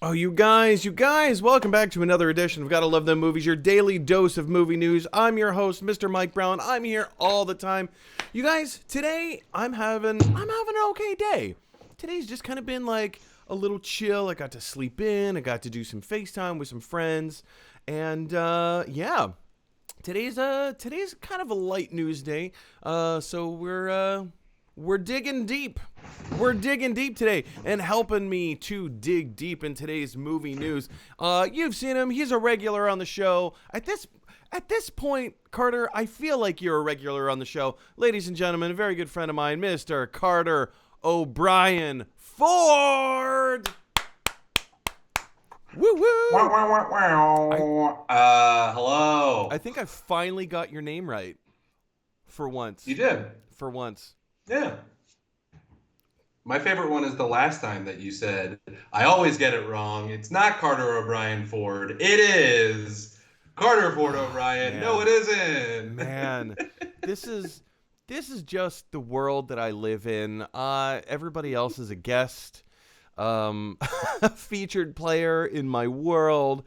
Oh, you guys, welcome back to another edition of Gotta Love Them Movies, your daily dose of movie news. I'm your host, Mr. Mike Brown. I'm here all the time. You guys, today I'm having an okay day. Today's just kind of been like a little chill. I got to sleep in. I got to do some FaceTime with some friends, and yeah. Today's kind of a light news day. So we're digging deep. We're digging deep today, and helping me to dig deep in today's movie news. You've seen him. He's a regular on the show. At this point, Carter, I feel like you're a regular on the show. Ladies and gentlemen, a very good friend of mine, Mr. Carter O'Brien Ford. Woo woo! Wow, wow, wow, wow. Hello. I think I finally got your name right. For once. You did. For once. Yeah. My favorite one is the last time that you said, I always get it wrong. It's not Carter O'Brien Ford. It is Carter Ford O'Brien. No, it isn't. Man, this is just the world that I live in. Everybody else is a guest. A featured player in my world.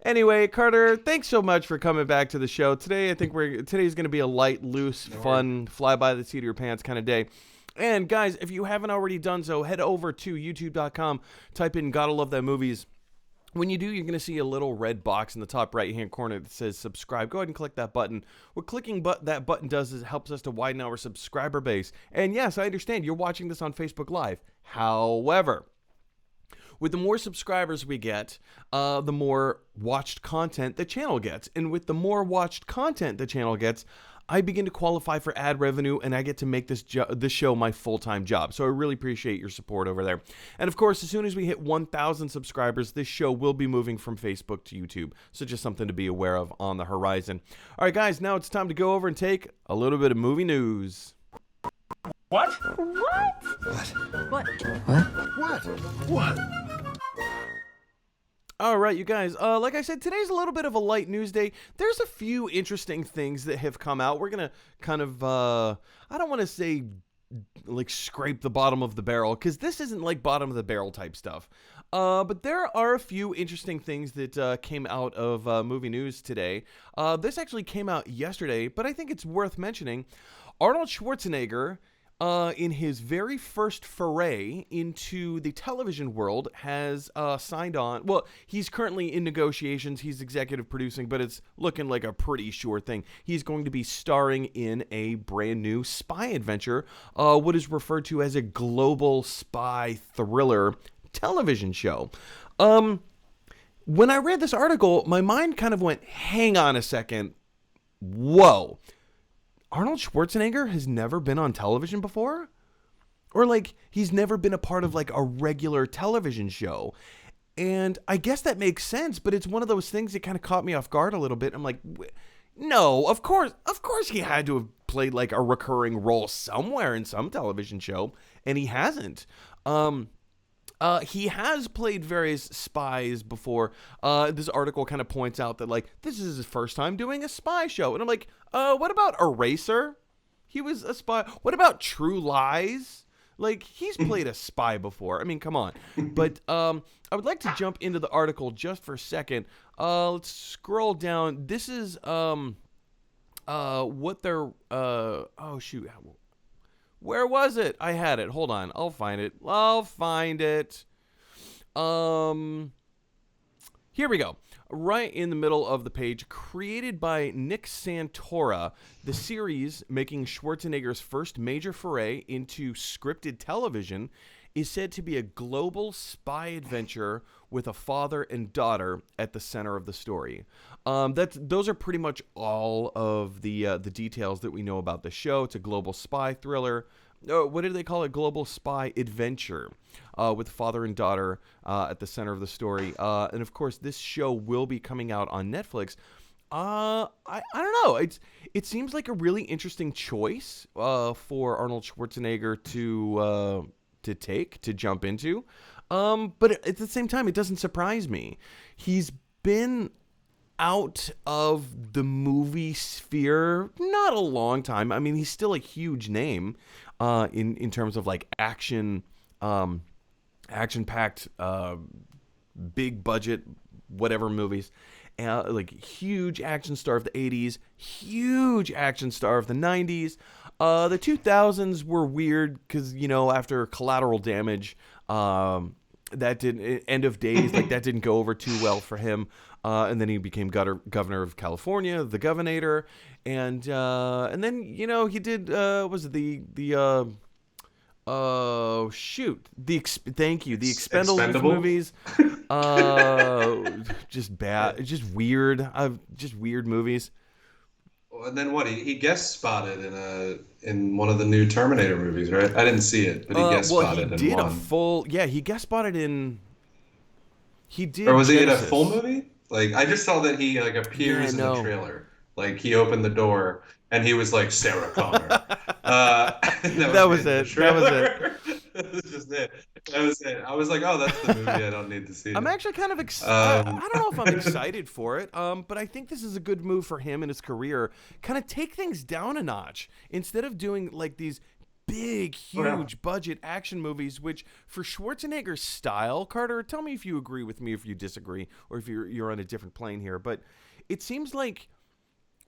Anyway, Carter, thanks so much for coming back to the show. Today, I think today's going to be a light, loose, fun, fly by the seat of your pants kind of day. And guys, if you haven't already done so, head over to youtube.com, type in Gotta Love That Movies. When you do, you're going to see a little red box in the top right-hand corner that says subscribe. Go ahead and click that button. What clicking that button does is it helps us to widen our subscriber base. And yes, I understand you're watching this on Facebook Live. However, with the more subscribers we get, the more watched content the channel gets. And with the more watched content the channel gets, I begin to qualify for ad revenue, and I get to make this show my full-time job. So I really appreciate your support over there. And of course, as soon as we hit 1,000 subscribers, this show will be moving from Facebook to YouTube. So just something to be aware of on the horizon. All right, guys, now it's time to go over and take a little bit of movie news. What? What? What? What? All right, you guys, like I said, today's a little bit of a light news day. There's a few interesting things that have come out. We're going to kind of, I don't want to say, like, scrape the bottom of the barrel, because this isn't, like, bottom of the barrel type stuff. But there are a few interesting things that came out of movie news today. This actually came out yesterday, but I think it's worth mentioning. Arnold Schwarzenegger, in his very first foray into the television world, has signed on. Well, he's currently in negotiations. He's executive producing, but it's looking like a pretty sure thing. He's going to be starring in a brand new spy adventure, what is referred to as a global spy thriller television show. When I read this article, my mind kind of went, hang on a second. Whoa. Arnold Schwarzenegger has never been on television before? Or, like, he's never been a part of, like, a regular television show. And I guess that makes sense, but it's one of those things that kind of caught me off guard a little bit. I'm like, no, of course he had to have played, like, a recurring role somewhere in some television show, and he hasn't. He has played various spies before. This article kind of points out that, like, this is his first time doing a spy show. And I'm like, what about Eraser? He was a spy. What about True Lies? Like, he's played a spy before. I mean, come on. But I would like to jump into the article just for a second. Let's scroll down. This is what they're... oh, shoot. Where was it? I had it. Hold on. I'll find it. Here we go. Right in the middle of the page. Created by Nick Santora, the series making Schwarzenegger's first major foray into scripted television is said to be a global spy adventure with a father and daughter at the center of the story. Those are pretty much all of the details that we know about the show. It's a global spy thriller. What did they call it? Global spy adventure with father and daughter at the center of the story. And of course, this show will be coming out on Netflix. I don't know. It seems like a really interesting choice for Arnold Schwarzenegger to jump into. But at the same time, it doesn't surprise me. He's been out of the movie sphere not a long time. I mean, he's still a huge name in terms of like action packed big budget, whatever movies. Like huge action star of the 80s, huge action star of the 90s. The 2000s were weird because, after Collateral Damage, that didn't, End of Days, like that didn't go over too well for him. And then he became governor of California, the Governator. And then, he did, was it thank you. The Expendables movies. Just bad. Just weird. Just weird movies. And then what? He guest spotted in one of the new Terminator movies, right? I didn't see it, but he guest spotted in one. He guest spotted in. He did. Or was Genesis. he in a full movie? Like I just saw that he appears in the trailer. Like he opened the door and he was like Sarah Connor. That was it. That was just it. That was it. I was like, oh, that's the movie. I don't need to see it. I'm actually kind of excited. I don't know if I'm excited for it, but I think this is a good move for him in his career. Kind of take things down a notch. Instead of doing like these big, huge budget action movies, which for Schwarzenegger's style, Carter, tell me if you agree with me, if you disagree, or if you're on a different plane here. But it seems like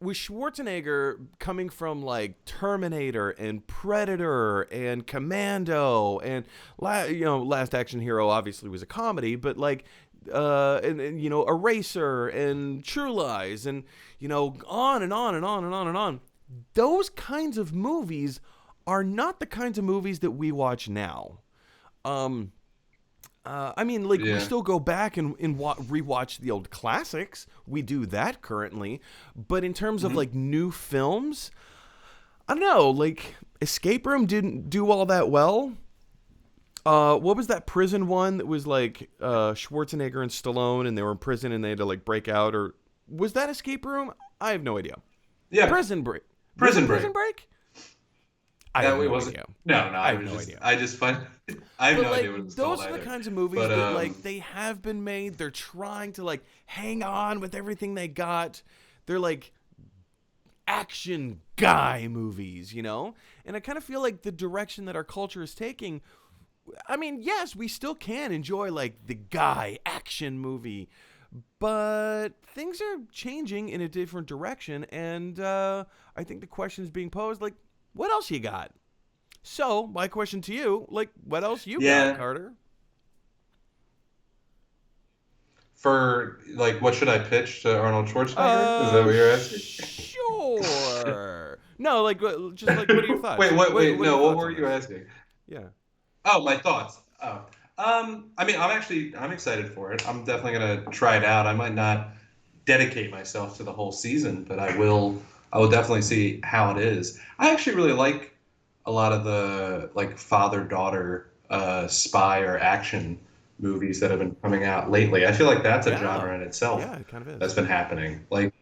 with Schwarzenegger coming from like Terminator and Predator and Commando and Last Action Hero obviously was a comedy, but like and Eraser and True Lies and on and on and on and on and on. Those kinds of movies are not the kinds of movies that we watch now. We still go back and rewatch the old classics. We do that currently. But in terms of like new films, I don't know, like Escape Room didn't do all that well. What was that prison one that was like Schwarzenegger and Stallone and they were in prison and they had to like break out? Or was that Escape Room? I have no idea. Yeah. Prison Break. Prison Break? I have no idea. I have no idea. I just find I have no idea what it's called. Those are the kinds of movies that like they have been made. They're trying to like hang on with everything they got. They're like action guy movies, And I kind of feel like the direction that our culture is taking. I mean, yes, we still can enjoy like the guy action movie, but things are changing in a different direction, and I think the question is being posed like, what else you got? So, my question to you, like, what else you got, Carter? For, like, what should I pitch to Arnold Schwarzenegger? Is that what you're asking? Sure. No, like, just like, what are your thoughts? Wait, what were you asking? Yeah. Oh, my thoughts. Oh. I'm excited for it. I'm definitely going to try it out. I might not dedicate myself to the whole season, but I will definitely see how it is. I actually really like a lot of the like father-daughter spy or action movies that have been coming out lately. I feel like that's a genre in itself. Yeah, it kind of is. That's been happening. Like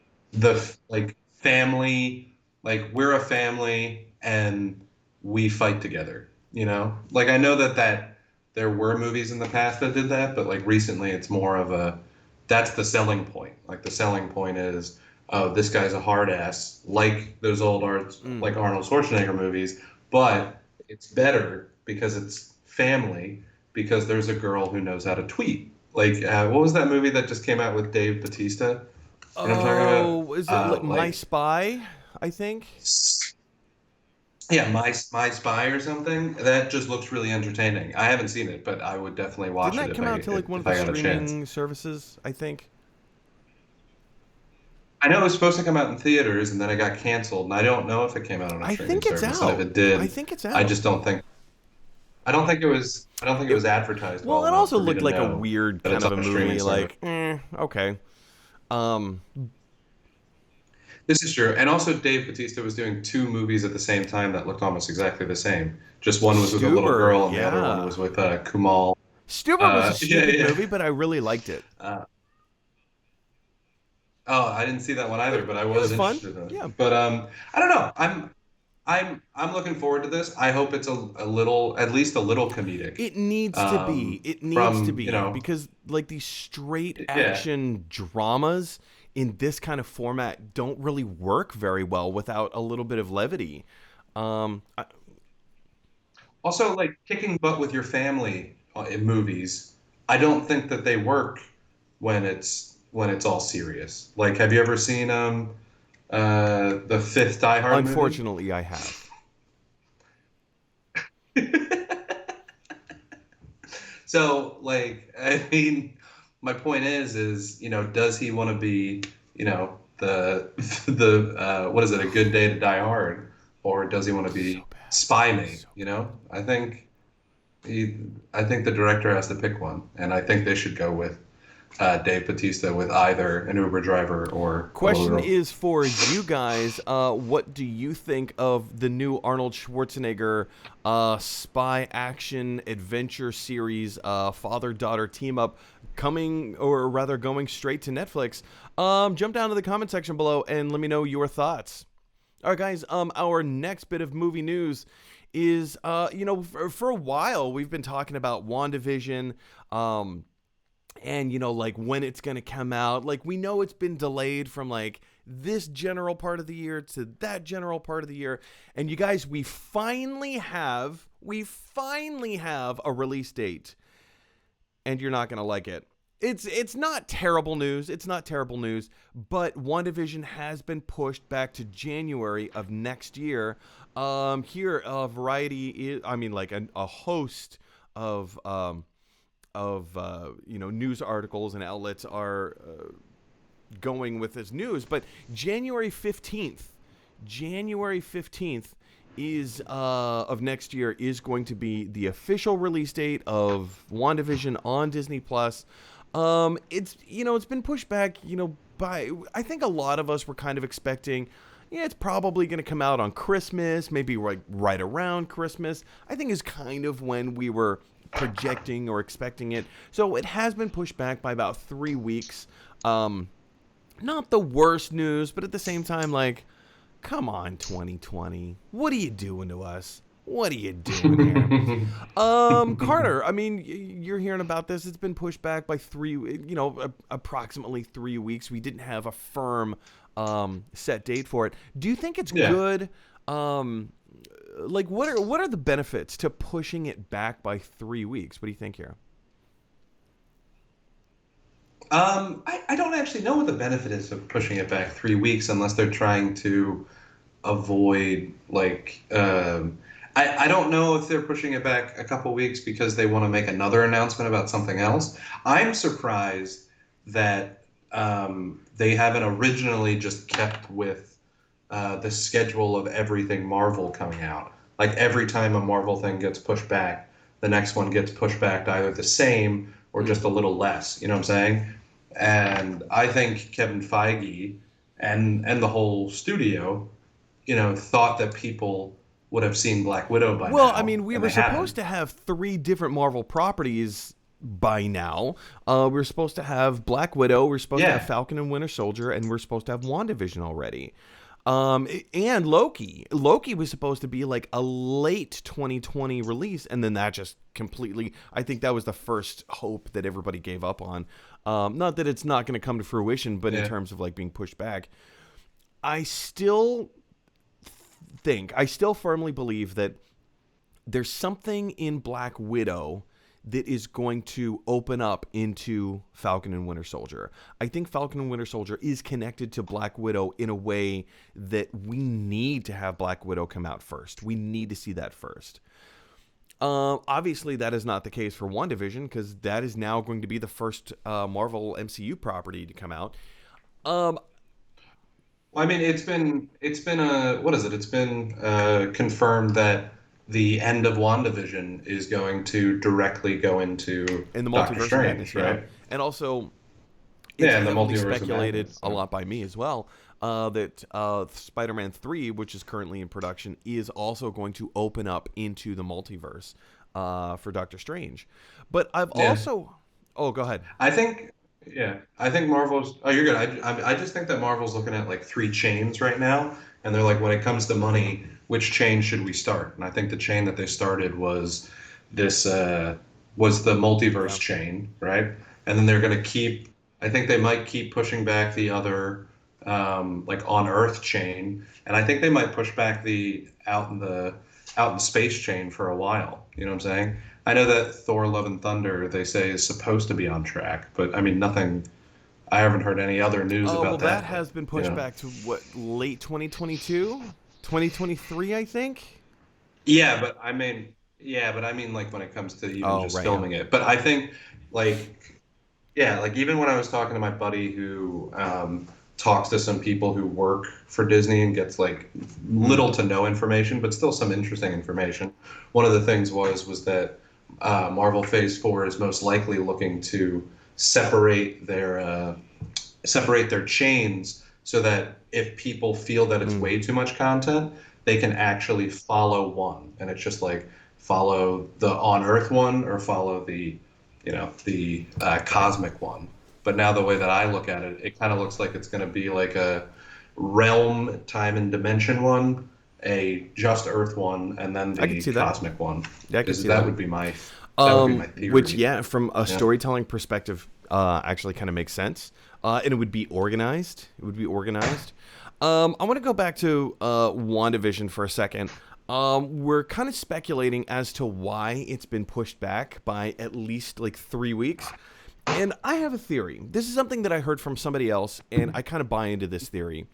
family, like we're a family and we fight together, Like I know that there were movies in the past that did that, but like recently it's more of that's the selling point. Like the selling point is, oh, this guy's a hard ass, like those old like Arnold Schwarzenegger movies, but it's better because it's family, because there's a girl who knows how to tweet. Like, what was that movie that just came out with Dave Bautista? You know what I'm talking about? Is it like My Spy, I think? Yeah, My Spy or something. That just looks really entertaining. I haven't seen it, but I would definitely watch it. Didn't that come out to like one of the streaming services, I think? I know it was supposed to come out in theaters, and then it got canceled, and I don't know if it came out on a streaming service. I think it's out. If it did, I think it's out. I just don't think. I don't think it was advertised. Well, it also looked like a weird kind of a movie. Like, okay. This is true, and also Dave Bautista was doing two movies at the same time that looked almost exactly the same. Just one was with a little girl, and the other one was with Kumail. Stuber was a stupid movie, but I really liked it. I didn't see that one either, but I was interested in it. Yeah. But I don't know. I'm looking forward to this. I hope it's at least a little comedic. It needs to be. It needs to be because like these straight action dramas in this kind of format don't really work very well without a little bit of levity. Also, like kicking butt with your family in movies I don't think that they work when it's all serious. Like, have you ever seen the fifth Die Hard movie? Unfortunately, I have. So, like, I mean, my point is, does he want to be, the what is it, A Good Day to Die Hard, or does he want to So be bad. Spy Me? So He, I think the director has to pick one, and I think they should go with Dave Bautista with either an Uber driver or a little Question girl. is for you guys. What do you think of the new Arnold Schwarzenegger spy action adventure series, father-daughter team up, coming, or rather going straight to Netflix? Jump down to the comment section below and let me know your thoughts. All right, guys. Our next bit of movie news is, for a while we've been talking about WandaVision. And like when it's gonna come out. Like, we know it's been delayed from like this general part of the year to that general part of the year. And you guys, we finally have a release date, and you're not gonna like it. It's not terrible news. It's not terrible news, but WandaVision has been pushed back to January of next year. Here, Variety is, I mean, like a host of news articles and outlets are going with this news. But January 15th is of next year is going to be the official release date of WandaVision on Disney Plus. It's been pushed back, by, I think a lot of us were kind of expecting, yeah, it's probably going to come out on Christmas, maybe right around Christmas. I think is kind of when we were projecting or expecting it. So it has been pushed back by about 3 weeks. Not the worst news, but at the same time, like, come on, 2020. What are you doing to us? What are you doing here? Carter, I mean, you're hearing about this. It's been pushed back by approximately 3 weeks. We didn't have a firm set date for it. Do you think it's Yeah. good? Like, what are the benefits to pushing it back by 3 weeks? What do you think here? I don't actually know what the benefit is of pushing it back 3 weeks unless they're trying to avoid like I don't know if they're pushing it back a couple weeks because they want to make another announcement about something else. I'm surprised that they haven't originally just kept with the schedule of everything Marvel coming out. Like every time a Marvel thing gets pushed back, the next one gets pushed back to either the same or just a little less. You know what I'm saying? And I think Kevin Feige and the whole studio, thought that people would have seen Black Widow by Well, now. I mean, we and were they haven't. supposed to have 3 different Marvel properties by now. We were supposed to have Black Widow, we are supposed to have Yeah. Falcon and Winter Soldier, and we're supposed to have WandaVision already. And Loki. Loki was supposed to be like a late 2020 release, and then that just completely, I think that was the first hope that everybody gave up on. Not that it's not going to come to fruition, but in Yeah. terms of like being pushed back. I still I still firmly believe that there's something in Black Widow that is going to open up into Falcon and Winter Soldier. I think Falcon and Winter Soldier is connected to Black Widow in a way that we need to have Black Widow come out first. We need to see that first. Obviously, that is not the case for WandaVision because that is now going to be the first Marvel MCU property to come out. Well, I mean, it's been what is it? It's been confirmed that the end of WandaVision is going to directly go into In the Doctor Multiverse of Strange, Madness, yeah. right? And also, it's Yeah, in the heavily Multiverse of speculated Madness. a lot by me as well that Spider-Man 3, which is currently in production, is also going to open up into the multiverse for Doctor Strange. But I've Yeah. also... Oh, go ahead. I think, yeah, I think Marvel's. Oh, you're good. I just think that Marvel's looking at like 3 chains right now, and they're like, when it comes to money, which chain should we start? And I think the chain that they started was this was the multiverse chain, right? And then they're gonna keep. I think they might keep pushing back the other like on Earth chain, and I think they might push back the out in space chain for a while. You know what I'm saying? I know that Thor: Love and Thunder, they say, is supposed to be on track, but I mean, nothing. I haven't heard any other news Oh, about well, that. that has been pushed back to what, late 2022, 2023, I think. Yeah, but I mean, like when it comes to even Oh, just right, yeah. filming it. But I think, like, yeah, like even when I was talking to my buddy who talks to some people who work for Disney and gets like little to no information, but still some interesting information. One of the things was that Marvel Phase 4 is most likely looking to separate their chains so that if people feel that it's way too much content, they can actually follow one, and it's just like follow the on Earth one or follow the cosmic one. But now the way that I look at it, it kind of looks like it's going to be like a realm, time, and dimension one, a just Earth one, and then I can the see that. cosmic one. Yeah, I can see that that. would be my theory. Which, yeah, from a storytelling perspective, actually kind of makes sense. And it would be organized. I want to go back to WandaVision for a second. We're kind of speculating as to why it's been pushed back by at least like 3 weeks. And I have a theory. This is something that I heard from somebody else, and I kind of buy into this theory.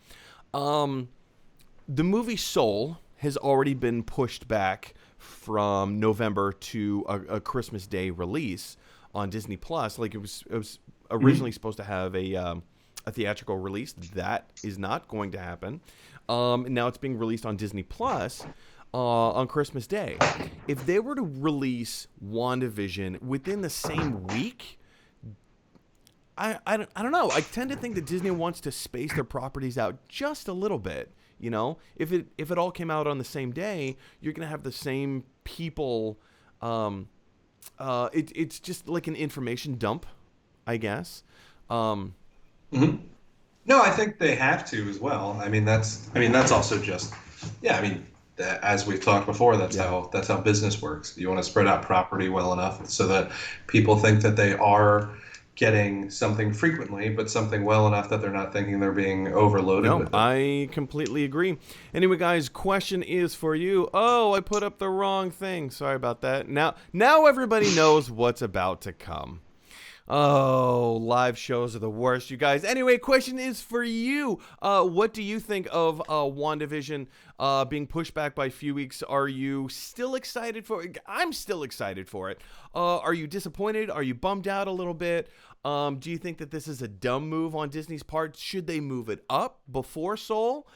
The movie Soul has already been pushed back from November to a Christmas Day release on Disney Plus. Like it was originally supposed to have a theatrical release. That is not going to happen. Now it's being released on Disney Plus on Christmas Day. If they were to release WandaVision within the same week, I don't know. I tend to think that Disney wants to space their properties out just a little bit. You know, if it all came out on the same day, you're gonna have the same people. It's just like an information dump, I guess. No, I think they have to as well. I mean, that's also just, yeah. I mean, as we've talked before, that's how business works. You want to spread out property well enough so that people think that they are getting something frequently, but something well enough that they're not thinking they're being overloaded No, with it. I completely agree. Anyway, guys, question is for you. Oh, I put up the wrong thing. Sorry about that. Now everybody knows what's about to come. Oh, live shows are the worst, you guys. Anyway, question is for you. What do you think of WandaVision being pushed back by a few weeks? Are you still excited for it? I'm still excited for it. Are you disappointed? Are you bummed out a little bit? Do you think that this is a dumb move on Disney's part? Should they move it up before Soul?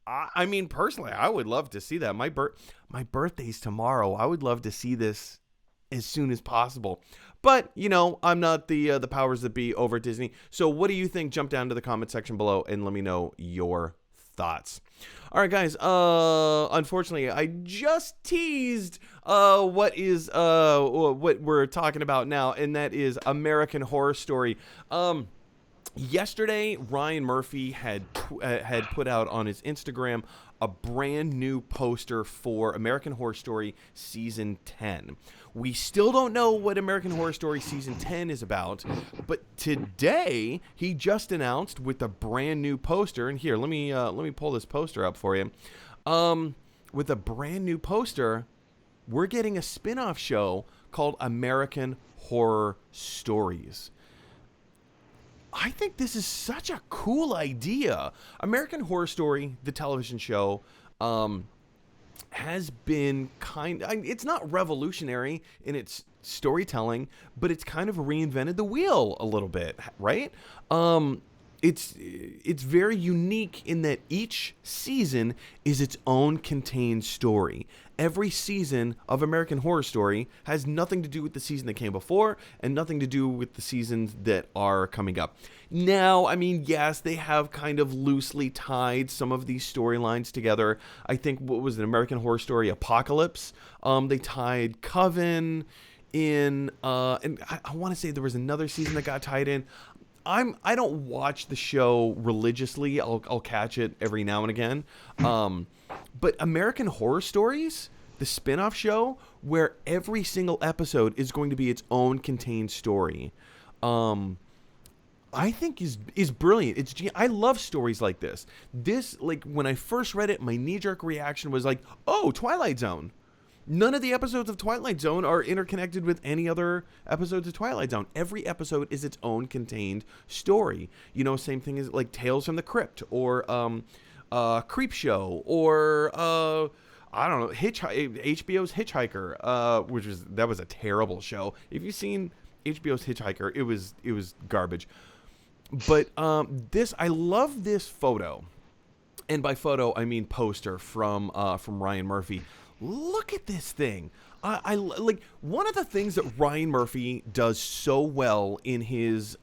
I mean, personally, I would love to see that. My birthday's tomorrow. I would love to see this as soon as possible. But, you know, I'm not the powers that be over at Disney. So what do you think? Jump down to the comment section below and let me know your thoughts. All right, guys. Unfortunately, I just teased what we're talking about now, and that is American Horror Story. Yesterday, Ryan Murphy had put out on his Instagram a brand new poster for American Horror Story Season 10. We still don't know what American Horror Story Season 10 is about, but today he just announced with a brand new poster. And here, let me pull this poster up for you. With a brand new poster, we're getting a spin-off show called American Horror Stories. I think this is such a cool idea. American Horror Story, the television show, has been it's not revolutionary in its storytelling, but it's kind of reinvented the wheel a little bit, right? It's very unique in that each season is its own contained story. Every season of American Horror Story has nothing to do with the season that came before and nothing to do with the seasons that are coming up. Now, I mean, yes, they have kind of loosely tied some of these storylines together. I think, what was it, American Horror Story Apocalypse? They tied Coven in, and I want to say there was another season that got tied in. I don't watch the show religiously. I'll catch it every now and again. But American Horror Stories, the spin-off show, where every single episode is going to be its own contained story, I think is brilliant. I love stories like this. This, like, when I first read it, my knee-jerk reaction was like, oh, Twilight Zone. None of the episodes of Twilight Zone are interconnected with any other episodes of Twilight Zone. Every episode is its own contained story. You know, same thing as like Tales from the Crypt or Creep Show or I don't know, HBO's Hitchhiker, that was a terrible show. If you've seen HBO's Hitchhiker, it was garbage. But I love this photo, and by photo I mean poster from Ryan Murphy. Look at this thing. I like one of the things that Ryan Murphy does so well in his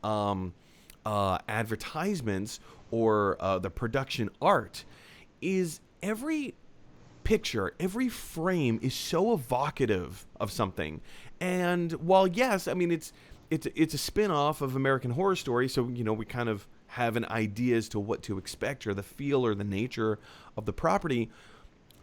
advertisements or the production art is every picture, every frame is so evocative of something. And while yes, I mean it's a spin-off of American Horror Story, so you know we kind of have an idea as to what to expect or the feel or the nature of the property.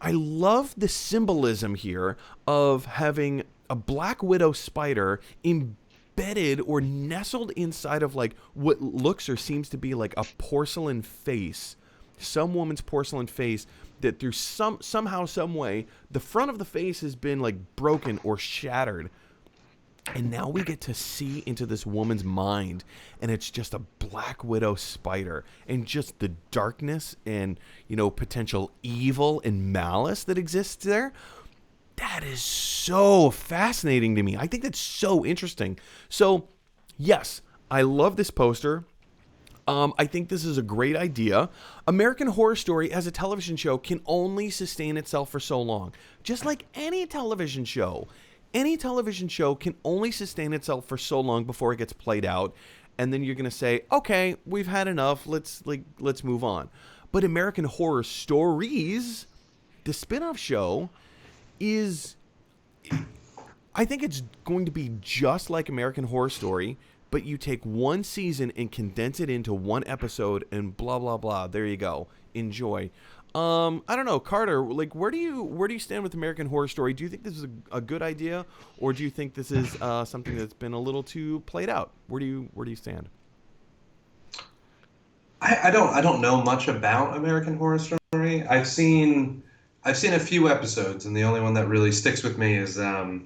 I love the symbolism here of having a Black Widow spider embedded or nestled inside of like what looks or seems to be like a porcelain face, some woman's porcelain face that through somehow, some way, the front of the face has been like broken or shattered. And now we get to see into this woman's mind, and it's just a Black Widow spider, and just the darkness and, you know, potential evil and malice that exists there. That is so fascinating to me. I think that's so interesting. So, yes, I love this poster. I think this is a great idea. American Horror Story as a television show can only sustain itself for so long. Just like any television show. Any television show can only sustain itself for so long before it gets played out, and then you're going to say, okay, we've had enough, let's move on. But American Horror Stories, the spin-off show, I think it's going to be just like American Horror Story, but you take one season and condense it into one episode and blah, blah, blah. There you go. Enjoy. I don't know, Carter, like where do you stand with American Horror Story? Do you think this is a good idea, or do you think this is something that's been a little too played out? Where do you stand? I don't know much about American Horror Story. I've seen a few episodes, and the only one that really sticks with me is I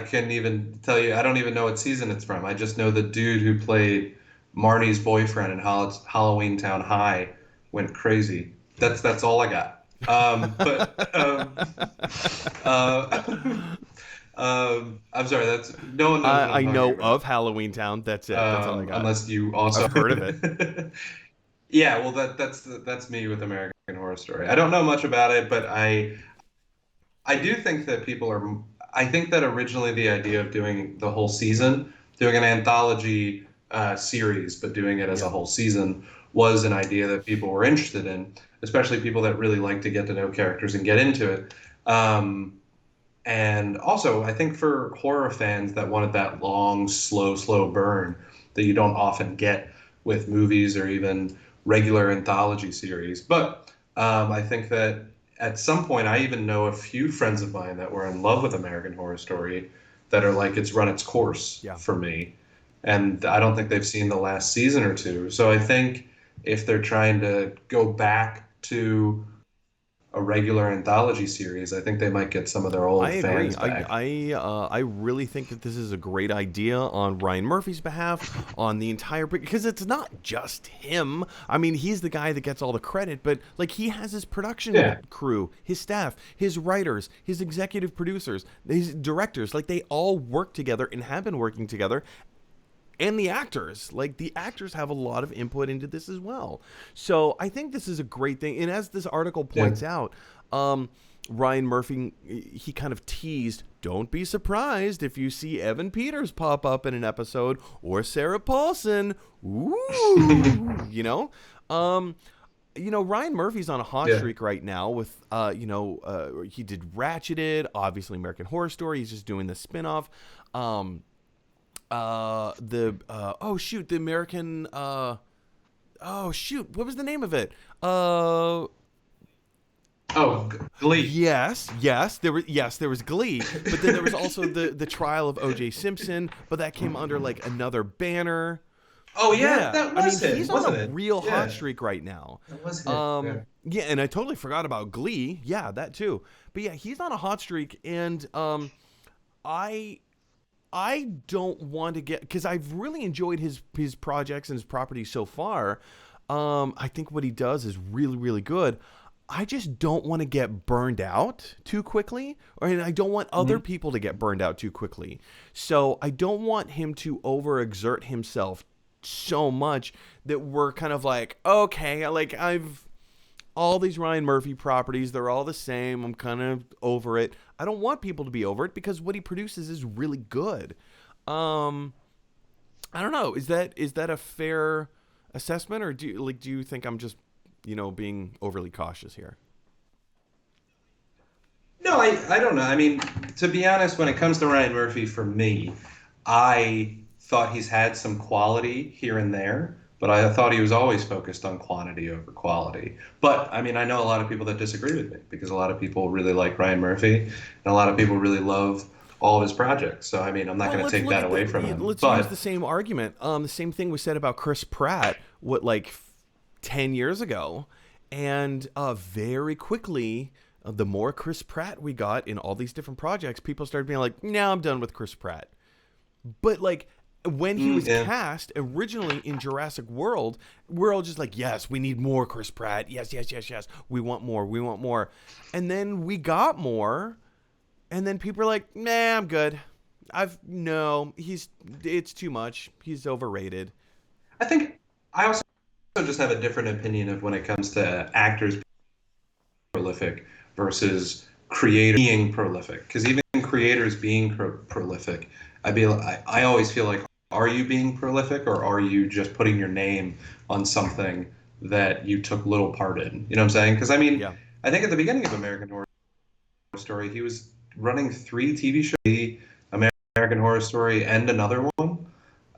couldn't even tell you. I don't even know what season it's from. I just know the dude who played Marnie's boyfriend in Halloween Town High went crazy. That's all I got. I'm sorry. That's no one knows. I know of Halloween Town. That's it. That's all I got. Unless you also I've heard of it. Yeah, well, that's me with American Horror Story. I don't know much about it, but I do think that people are. I think that originally the idea of doing the whole season, doing an anthology series, but doing it as a whole season, was an idea that people were interested in, especially people that really like to get to know characters and get into it. And also, I think for horror fans that wanted that long, slow burn that you don't often get with movies or even regular anthology series. But I think that at some point, I even know a few friends of mine that were in love with American Horror Story that are like, it's run its course for me. And I don't think they've seen the last season or two. So I think if they're trying to go back to a regular anthology series, I think they might get some of their old fans back. I really think that this is a great idea on Ryan Murphy's behalf, on the entire, because it's not just him. I mean, he's the guy that gets all the credit, but like he has his production crew, his staff, his writers, his executive producers, his directors, like they all work together and have been working together. And the actors, like the actors have a lot of input into this as well. So I think this is a great thing. And as this article points out, Ryan Murphy, he kind of teased, don't be surprised if you see Evan Peters pop up in an episode or Sarah Paulson. Ooh, you know, Ryan Murphy's on a hot streak right now with, he did Ratcheted, obviously American Horror Story. He's just doing the spinoff. The American, what was the name of it? Glee. Yes, there was Glee, but then there was also the trial of O.J. Simpson, but that came under like another banner. Oh yeah, that was him, he's wasn't on a it? real hot Yeah, streak right now. that was him. Yeah. Yeah, and I totally forgot about Glee. Yeah, that too. But yeah, he's on a hot streak, and I I don't want to get, because I've really enjoyed his projects and his properties so far. I think what he does is really, really good. I just don't want to get burned out too quickly, and I don't want other people to get burned out too quickly. So I don't want him to overexert himself so much that we're kind of like, okay, like I've all these Ryan Murphy properties, they're all the same. I'm kind of over it. I don't want people to be over it because what he produces is really good. I don't know. Is that a fair assessment, or do you think I'm just, being overly cautious here? No, I don't know. I mean, to be honest, when it comes to Ryan Murphy, for me, I thought he's had some quality here and there, but I thought he was always focused on quantity over quality. But I mean, I know a lot of people that disagree with me because a lot of people really like Ryan Murphy, and a lot of people really love all of his projects. So I mean, I'm not going to take that away from him. Let's but use the same argument. The same thing was said about Chris Pratt, 10 years ago, and very quickly, the more Chris Pratt we got in all these different projects, people started being like, "No, I'm done with Chris Pratt." But when he was cast originally in Jurassic World, we're all just like, yes, we need more Chris Pratt. Yes, yes, yes, yes. We want more. We want more. And then we got more. And then people are like, nah, I'm good. It's too much. He's overrated. I think I also just have a different opinion of when it comes to actors being prolific versus creators being prolific. Because even creators being prolific, I always feel like, are you being prolific, or are you just putting your name on something that you took little part in? You know what I'm saying? Because I mean, Yeah. I think at the beginning of American Horror Story, he was running 3 TV shows, American Horror Story and another one.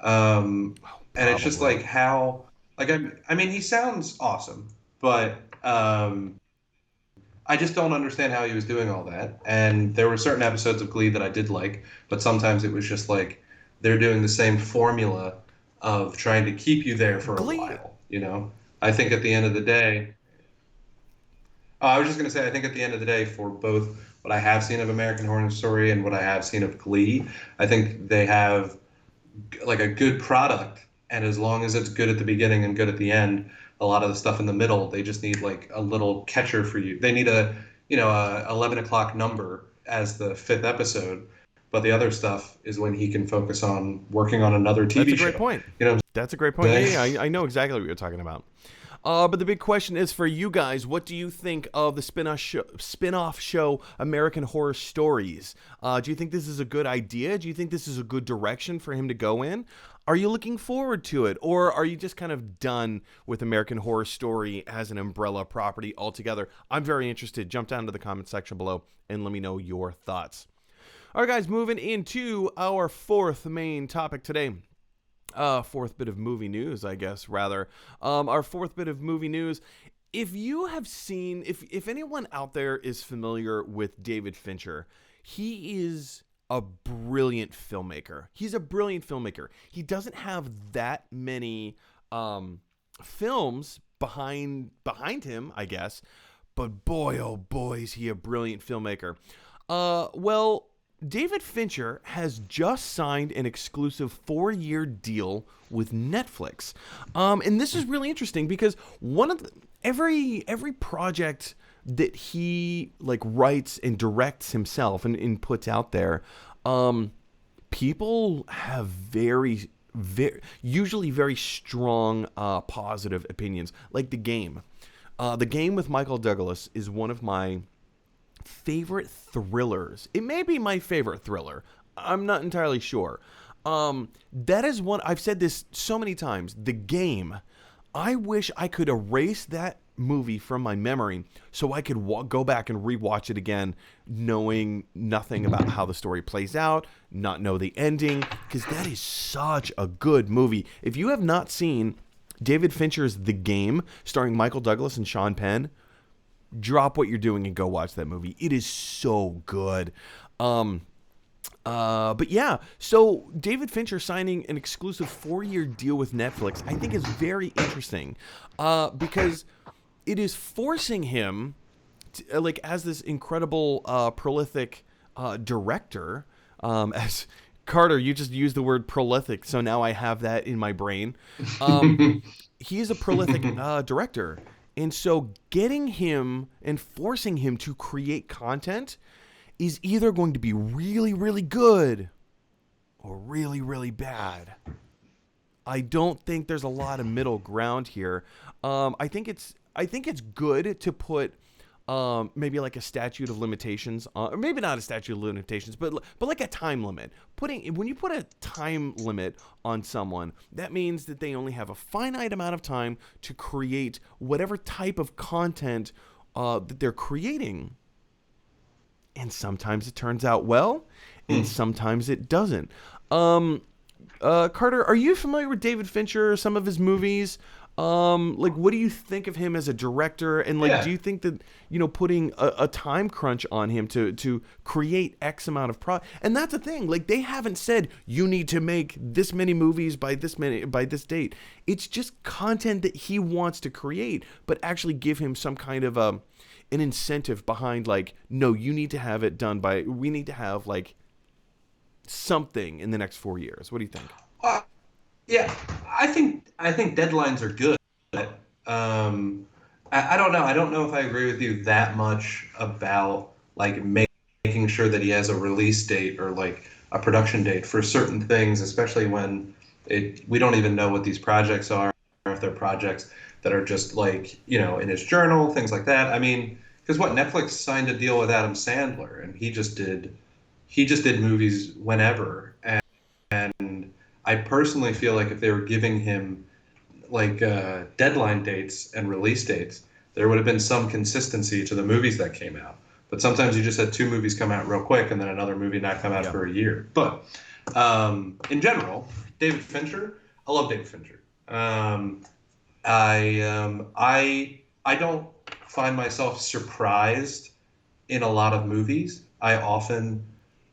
And it's just like how, I mean, he sounds awesome, but I just don't understand how he was doing all that. And there were certain episodes of Glee that I did like, but sometimes it was just like they're doing the same formula of trying to keep you there for Glee. a while. I think at the end of the day, I was just going to say, I think at the end of the day, for both what I have seen of American Horror Story and what I have seen of Glee, I think they have a good product. And as long as it's good at the beginning and good at the end, a lot of the stuff in the middle, they just need a little catcher for you. They need a 11 o'clock number as the 5th episode. But the other stuff is when he can focus on working on another TV show. That's a great point. That's a great point. Yeah, I know exactly what you're talking about. But the big question is for you guys, what do you think of the spin-off show American Horror Stories? Do you think this is a good idea? Do you think this is a good direction for him to go in? Are you looking forward to it? Or are you just kind of done with American Horror Story as an umbrella property altogether? I'm very interested. Jump down to the comment section below and let me know your thoughts. All right, guys, moving into our fourth main topic today. Fourth bit of movie news, I guess, rather. Our fourth bit of movie news. If you have seen, if anyone out there is familiar with David Fincher, he is a brilliant filmmaker. He's a brilliant filmmaker. He doesn't have that many films behind him, I guess, but boy, oh boy, is he a brilliant filmmaker. Well, David Fincher has just signed an exclusive 4-year deal with Netflix. And this is really interesting because every project that he writes and directs himself and puts out there, people have usually very strong positive opinions. Like The Game. The Game with Michael Douglas is one of my favorite thrillers. It may be my favorite thriller. I'm not entirely sure. That is one, I've said this so many times. The Game. I wish I could erase that movie from my memory so I could go back and rewatch it again, knowing nothing about how the story plays out, not know the ending, because that is such a good movie. If you have not seen David Fincher's The Game, starring Michael Douglas and Sean Penn, drop what you're doing and go watch that movie. It is so good. But yeah, so David Fincher signing an exclusive 4-year deal with Netflix, I think is very interesting, because it is forcing him, to, like, as this incredible, prolific director, as Carter, you just used the word prolific, so now I have that in my brain. He is a prolific director, and so getting him and forcing him to create content is either going to be really, really good or really, really bad. I don't think there's a lot of middle ground here. I think it's good to put maybe like a statute of limitations, or maybe not a statute of limitations, but like a time limit. When you put a time limit on someone, that means that they only have a finite amount of time to create whatever type of content that they're creating. And sometimes it turns out well, and sometimes it doesn't. Carter, are you familiar with David Fincher, some of his movies? Like, what do you think of him as a director? And like, do you think that, putting a time crunch on him to create X amount of and that's the thing, like, they haven't said you need to make this many movies by this date. It's just content that he wants to create, but actually give him some kind of an incentive behind, like, no, you need to have it done by, we need to have like something in the next 4 years. What do you think? Yeah, I think deadlines are good. I don't know. I don't know if I agree with you that much about like making sure that he has a release date or like a production date for certain things, especially when we don't even know what these projects are, or if they're projects that are just like, in his journal, things like that. I mean, because Netflix signed a deal with Adam Sandler, and he just did movies whenever, and I personally feel like if they were giving him like deadline dates and release dates, there would have been some consistency to the movies that came out. But sometimes you just had 2 movies come out real quick and then another movie not come out for a year. But in general, David Fincher, I love David Fincher. I don't find myself surprised in a lot of movies. I often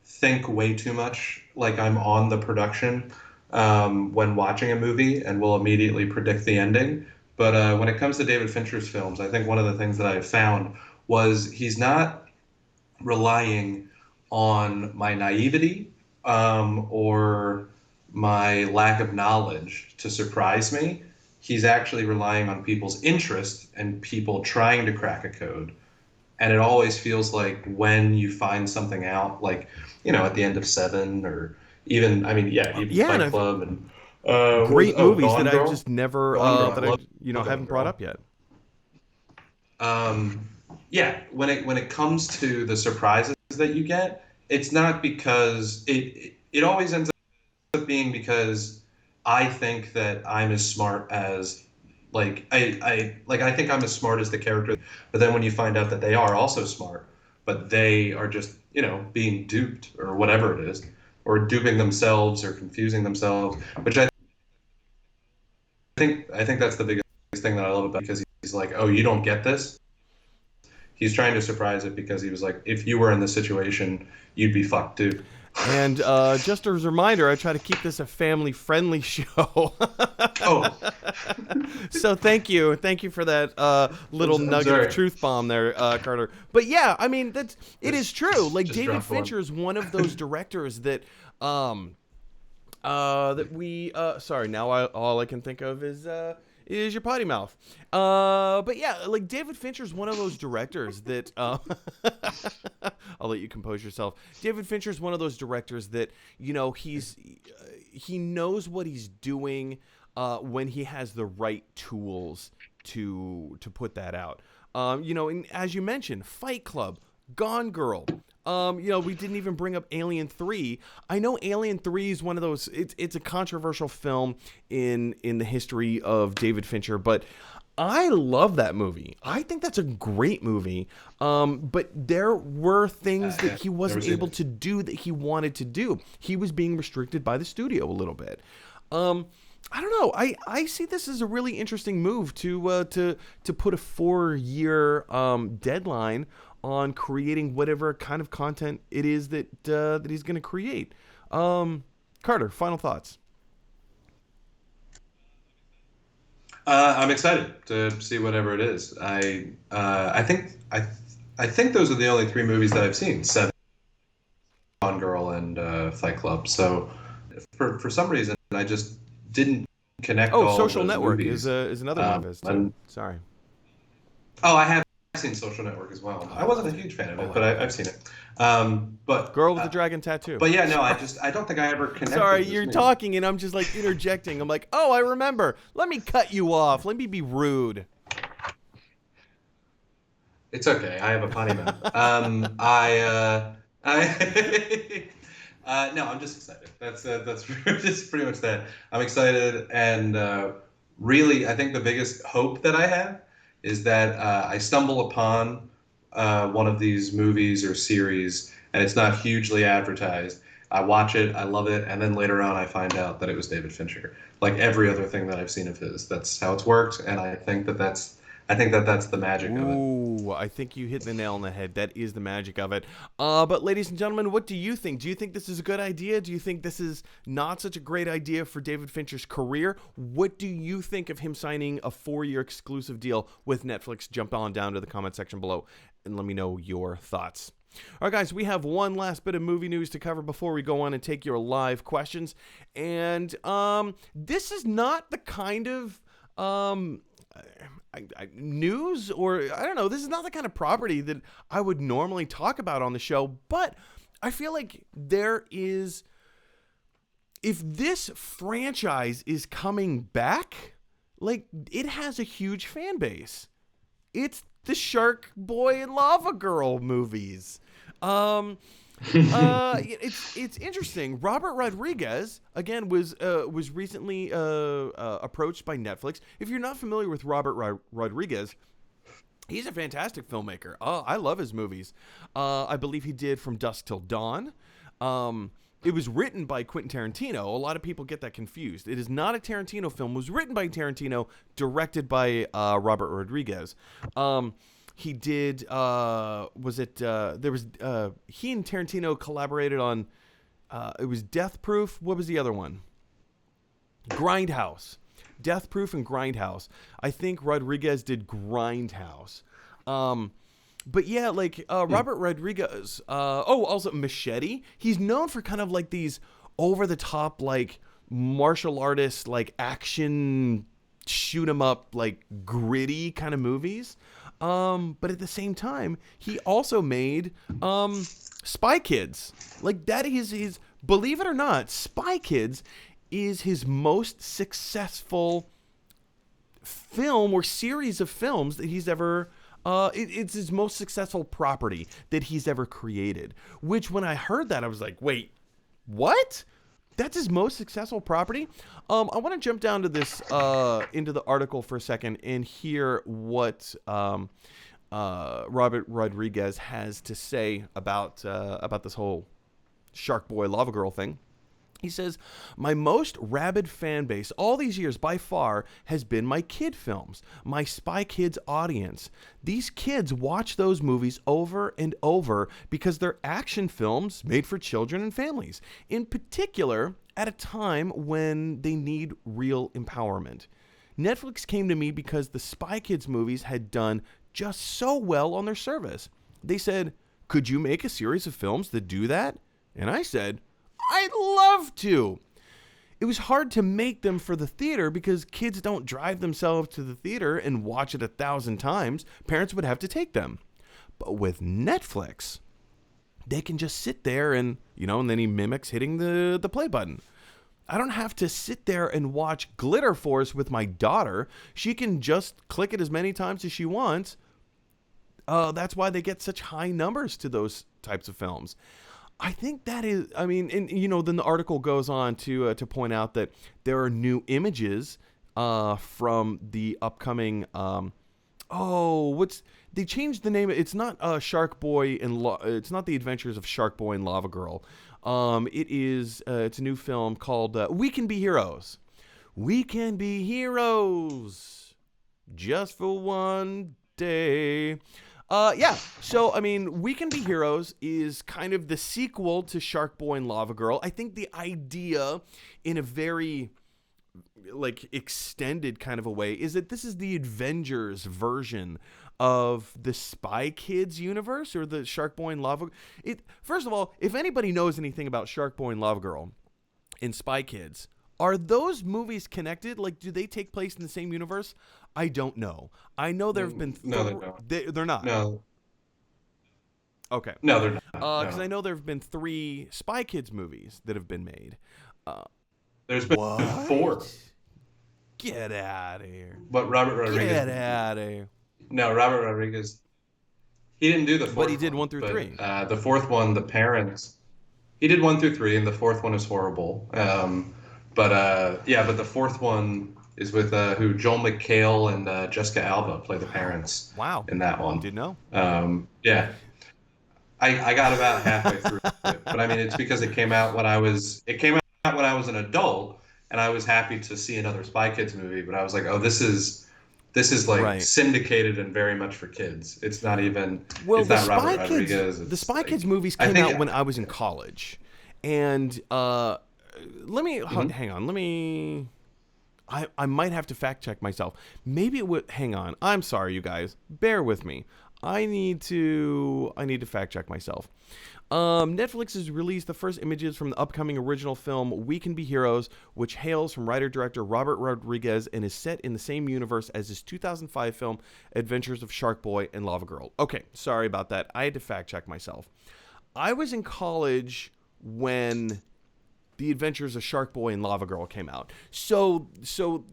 think way too much like I'm on the production when watching a movie, and will immediately predict the ending. But when it comes to David Fincher's films, I think one of the things that I've found was he's not relying on my naivety or my lack of knowledge to surprise me. He's actually relying on people's interest and people trying to crack a code. And it always feels like when you find something out, like, at the end of Seven, or even Fight Club and great movies Gone that Girl? I've just never Gone Girl. haven't brought up yet. When it comes to the surprises that you get, it's not because it always ends up being because I think that I'm as smart as I think I'm as smart as the character, but then when you find out that they are also smart, but they are just being duped or whatever it is, or duping themselves or confusing themselves, which I think that's the biggest thing that I love about it, because he's like, oh, you don't get this. He's trying to surprise it because he was like, if you were in this situation, you'd be fucked too. And just as a reminder, I try to keep this a family-friendly show. Oh. So thank you for that little nugget of truth bomb there, Carter. But yeah, I mean, it is true. Like, David Fincher is one of those directors that sorry, now all I can think of is your potty mouth. But yeah, like, David Fincher's one of those directors that I'll let you compose yourself. David Fincher's one of those directors that, he knows what he's doing when he has the right tools to put that out. And as you mentioned, Fight Club, Gone Girl. We didn't even bring up Alien 3. I know Alien 3 is one of those, it's a controversial film in the history of David Fincher, but I love that movie. I think that's a great movie. But there were things that he wasn't able to do that he wanted to do. He was being restricted by the studio a little bit. I don't know. I see this as a really interesting move to put a 4-year deadline on creating whatever kind of content it is that he's going to create. Carter, final thoughts. I'm excited to see whatever it is. I think those are the only 3 movies that I've seen: Seven, Gone Girl, and Fight Club. So for some reason, I just didn't connect. Oh, all Social those Network movies. is another one of his too. Sorry. Oh, I have seen Social Network as well. I wasn't a huge fan of it, but I've seen it. But Girl with the Dragon Tattoo. But yeah, no, I don't think I ever connected. Sorry, this you're movie. talking and I'm just like interjecting. I'm like, oh, I remember. Let me cut you off. Let me be rude. It's okay. I have a potty mouth. No, I'm just excited. That's just pretty much that. I'm excited, and really, I think the biggest hope that I have is that I stumble upon one of these movies or series, and it's not hugely advertised. I watch it, I love it, and then later on, I find out that it was David Fincher. Like every other thing that I've seen of his, that's how it's worked, and I think that that's the magic of it. Ooh, I think you hit the nail on the head. That is the magic of it. But ladies and gentlemen, what do you think? Do you think this is a good idea? Do you think this is not such a great idea for David Fincher's career? What do you think of him signing a 4-year exclusive deal with Netflix? Jump on down to the comment section below and let me know your thoughts. All right, guys, we have one last bit of movie news to cover before we go on and take your live questions. And this is not the kind of news, or I don't know, this is not the kind of property that I would normally talk about on the show, but I feel like if this franchise is coming back, like, it has a huge fan base. It's the Shark Boy and Lava Girl movies. It's interesting. Robert Rodriguez, again, was recently approached by Netflix. If you're not familiar with Robert Rodriguez, he's a fantastic filmmaker. I love his movies. I believe he did From Dusk Till Dawn. It was written by Quentin Tarantino. A lot of people get that confused. It is not a Tarantino film. It was written by Tarantino, directed by Robert Rodriguez. He did, he and Tarantino collaborated on, it was Death Proof. What was the other one? Grindhouse. Death Proof and Grindhouse. I think Rodriguez did Grindhouse. But yeah, like, Robert Rodriguez, also Machete. He's known for kind of like these over-the-top, like, martial artist, like, action, shoot 'em up, like, gritty kind of movies. But at the same time, he also made Spy Kids. Like, that is his, believe it or not, Spy Kids is his most successful film or series of films that he's ever, it's his most successful property that he's ever created. Which, when I heard that, I was like, wait, what? That's his most successful property? I want to jump down to this, into the article for a second and hear what Robert Rodriguez has to say about this whole Shark Boy Lava Girl thing. He says, my most rabid fan base all these years by far has been my kid films, my Spy Kids audience. These kids watch those movies over and over because they're action films made for children and families, in particular at a time when they need real empowerment. Netflix came to me because the Spy Kids movies had done just so well on their service. They said, could you make a series of films that do that? And I said, I'd love to. It was hard to make them for the theater because kids don't drive themselves to the theater and watch it 1,000 times. Parents would have to take them. But with Netflix, they can just sit there and, and then he mimics hitting the play button. I don't have to sit there and watch Glitter Force with my daughter. She can just click it as many times as she wants. That's why they get such high numbers to those types of films. I think that is, then the article goes on to point out that there are new images from the upcoming, they changed the name. It's not Shark Boy and it's not The Adventures of Shark Boy and Lava Girl. It's a new film called We Can Be Heroes. We can be heroes just for one day. Yeah. So, I mean, We Can Be Heroes is kind of the sequel to Shark Boy and Lava Girl. I think the idea, in a very like extended kind of a way, is that this is the Avengers version of the Spy Kids universe, or the Shark Boy and Lava. First of all, if anybody knows anything about Shark Boy and Lava Girl and Spy Kids, are those movies connected? Like, do they take place in the same universe? I don't know. I know there have been No, they're not. They're not. No. Okay. No, they're not. Because No. I know there have been 3 Spy Kids movies that have been made. There's been What? 4. Get out of here. But Robert Rodriguez. Get out of here. No, Robert Rodriguez. He didn't do the 4th. But he did 1 through but, 3. The 4th one, the parents. He did 1 through 3, and the 4th one is horrible. But the 4th one is with who Joel McHale and Jessica Alba play the parents. Wow. In that one. Didn't know. Yeah. I got about halfway through it, but I mean it's because it came out when I was an adult, and I was happy to see another Spy Kids movie. But I was like, oh, this is like Right. syndicated and very much for kids. It's not even. Well, it's the not Robert Spy Rodriguez. Kids, It's the Spy like- Kids movies I came think- out when I was in college, and let me hang on. Let me. I might have to fact check myself. Maybe it would. Hang on. I'm sorry, you guys. Bear with me. I need to fact check myself. Netflix has released the first images from the upcoming original film We Can Be Heroes, which hails from writer-director Robert Rodriguez and is set in the same universe as his 2005 film Adventures of Shark Boy and Lava Girl. Okay, sorry about that. I had to fact check myself. I was in college when The Adventures of Shark Boy and Lava Girl came out. So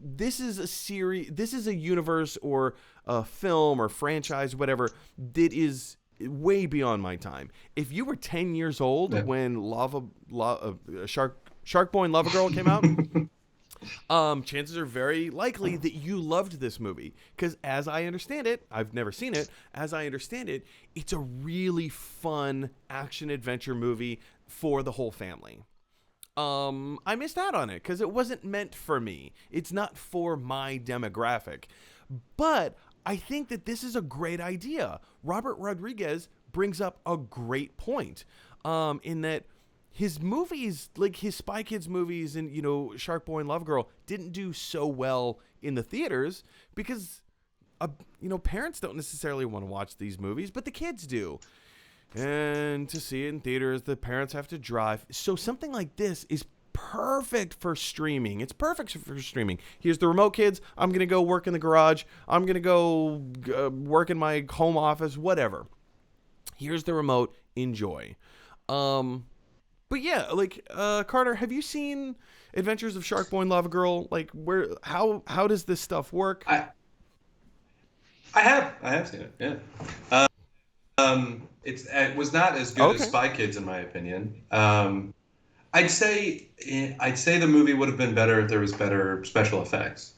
this is a series, this is a universe or a film or franchise, whatever, that is way beyond my time. If you were 10 years old when Shark Boy and Lava Girl came out, chances are very likely that you loved this movie, because as I understand it, I've never seen it, as I understand it, it's a really fun action adventure movie for the whole family. I missed out on it because it wasn't meant for me. It's not for my demographic. But I think that this is a great idea. Robert Rodriguez brings up a great point, in that his movies, like his Spy Kids movies and, Shark Boy and Love Girl, didn't do so well in the theaters because, parents don't necessarily want to watch these movies, but the kids do. And to see it in theaters, the parents have to drive. So something like this is perfect for streaming. It's perfect for streaming. Here's the remote, kids. I'm going to go work in the garage. I'm going to go work in my home office, whatever. Here's the remote. Enjoy. But yeah, like, Carter, have you seen Adventures of Shark Boy and Lava Girl? Like, how does this stuff work? I have seen it. Yeah. It was not as good as Spy Kids, in my opinion. I'd say the movie would have been better if there was better special effects.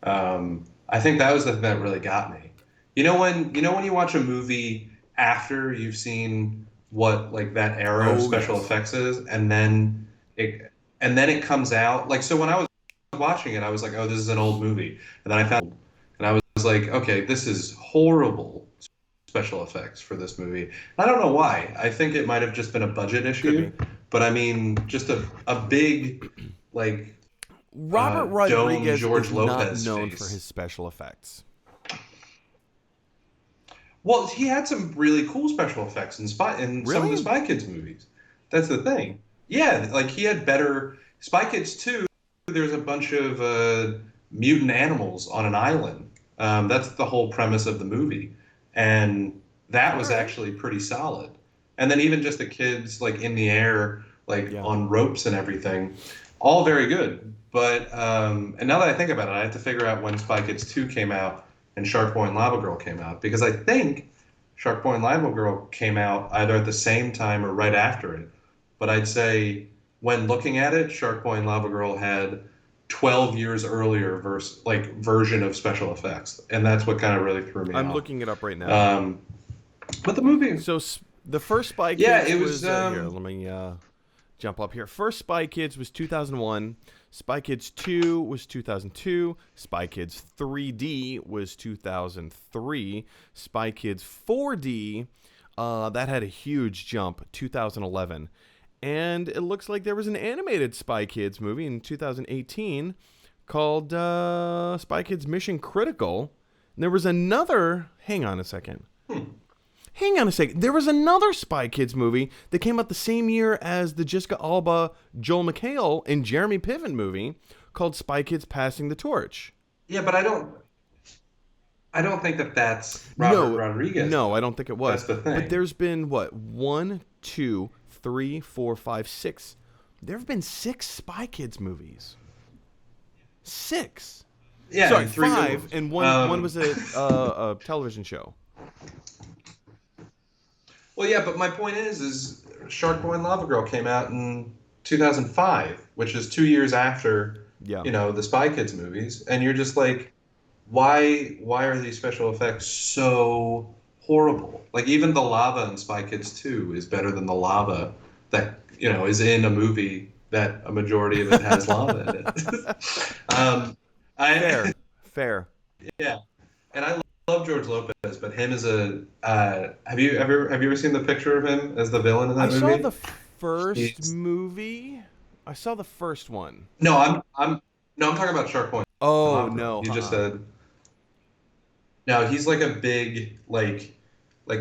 I think that was the thing that really got me. When you watch a movie after you've seen what like that era of special effects is, and then it comes out like, so when I was watching it, I was like, oh, this is an old movie, and then I was like, okay, this is horrible special effects for this movie. And I don't know why. I think it might have just been a budget issue, but I mean, just a big like Robert Rodriguez George is Lopez not known face. for his special effects. Well, he had some really cool special effects in some of the Spy Kids movies. That's the thing. Yeah, like he had better Spy Kids 2. There's a bunch of mutant animals on an island. That's the whole premise of the movie. And that was actually pretty solid. And then even just the kids like in the air, like on ropes and everything, all very good. But and now that I think about it, I have to figure out when Spy Kids 2 came out and Shark Boy and Lava Girl came out, because I think Shark Boy and Lava Girl came out either at the same time or right after it. But I'd say when looking at it, Shark Boy and Lava Girl had 12 years earlier version of special effects, and that's what kind of really threw me off. I'm looking it up right now. But the movie, so the first Spy Kids, it was here. Let me jump up here. First Spy Kids was 2001. Spy Kids 2 was 2002. Spy Kids 3D was 2003. Spy Kids 4D, that had a huge jump, 2011. And it looks like there was an animated Spy Kids movie in 2018 called Spy Kids Mission Critical. And there was another... Hang on a second. There was another Spy Kids movie that came out the same year as the Jessica Alba, Joel McHale, and Jeremy Piven movie called Spy Kids Passing the Torch. Yeah, but I don't think that that's Robert Rodriguez. No, I don't think it was. That's the thing. But there's been, what, 1, 2, 3, 4, 5, 6. There have been 6 Spy Kids movies. 6. Yeah, Sorry, 3 5, and one was a television show. Well, yeah, but my point is Shark Boy and Lava Girl came out in 2005, which is 2 years after, the Spy Kids movies, and you're just like, why are these special effects so horrible? Like, even the lava in Spy Kids 2 is better than the lava that is in a movie that a majority of it has lava in it. Fair. Yeah, and I love George Lopez, but him as a have you ever seen the picture of him as the villain in that movie? I saw the first movie. I saw the first one. No, I'm talking about Shark Boy. Oh no, you just said. No, he's like a big like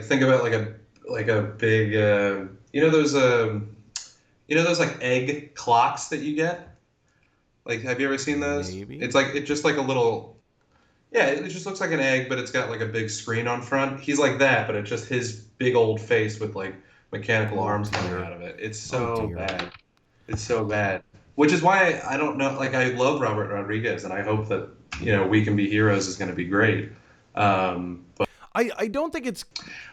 think about like a big those like egg clocks that you get. Like, have you ever seen those? Maybe. It's just like a little. Yeah, it just looks like an egg, but it's got like a big screen on front. He's like that, but it's just his big old face with like mechanical arms coming out of it. It's so bad. It's so bad. Which is why I don't know. Like, I love Robert Rodriguez, and I hope that We Can Be Heroes is going to be great. But I don't think it's.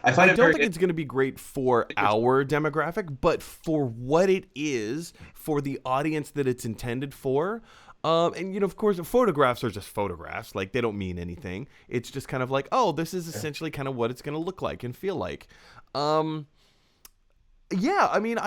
I don't think it's going to be great for our demographic, but for what it is, for the audience that it's intended for. And of course, photographs are just photographs. Like, they don't mean anything. It's just kind of like, oh, this is essentially kind of what it's going to look like and feel like. Yeah, I mean,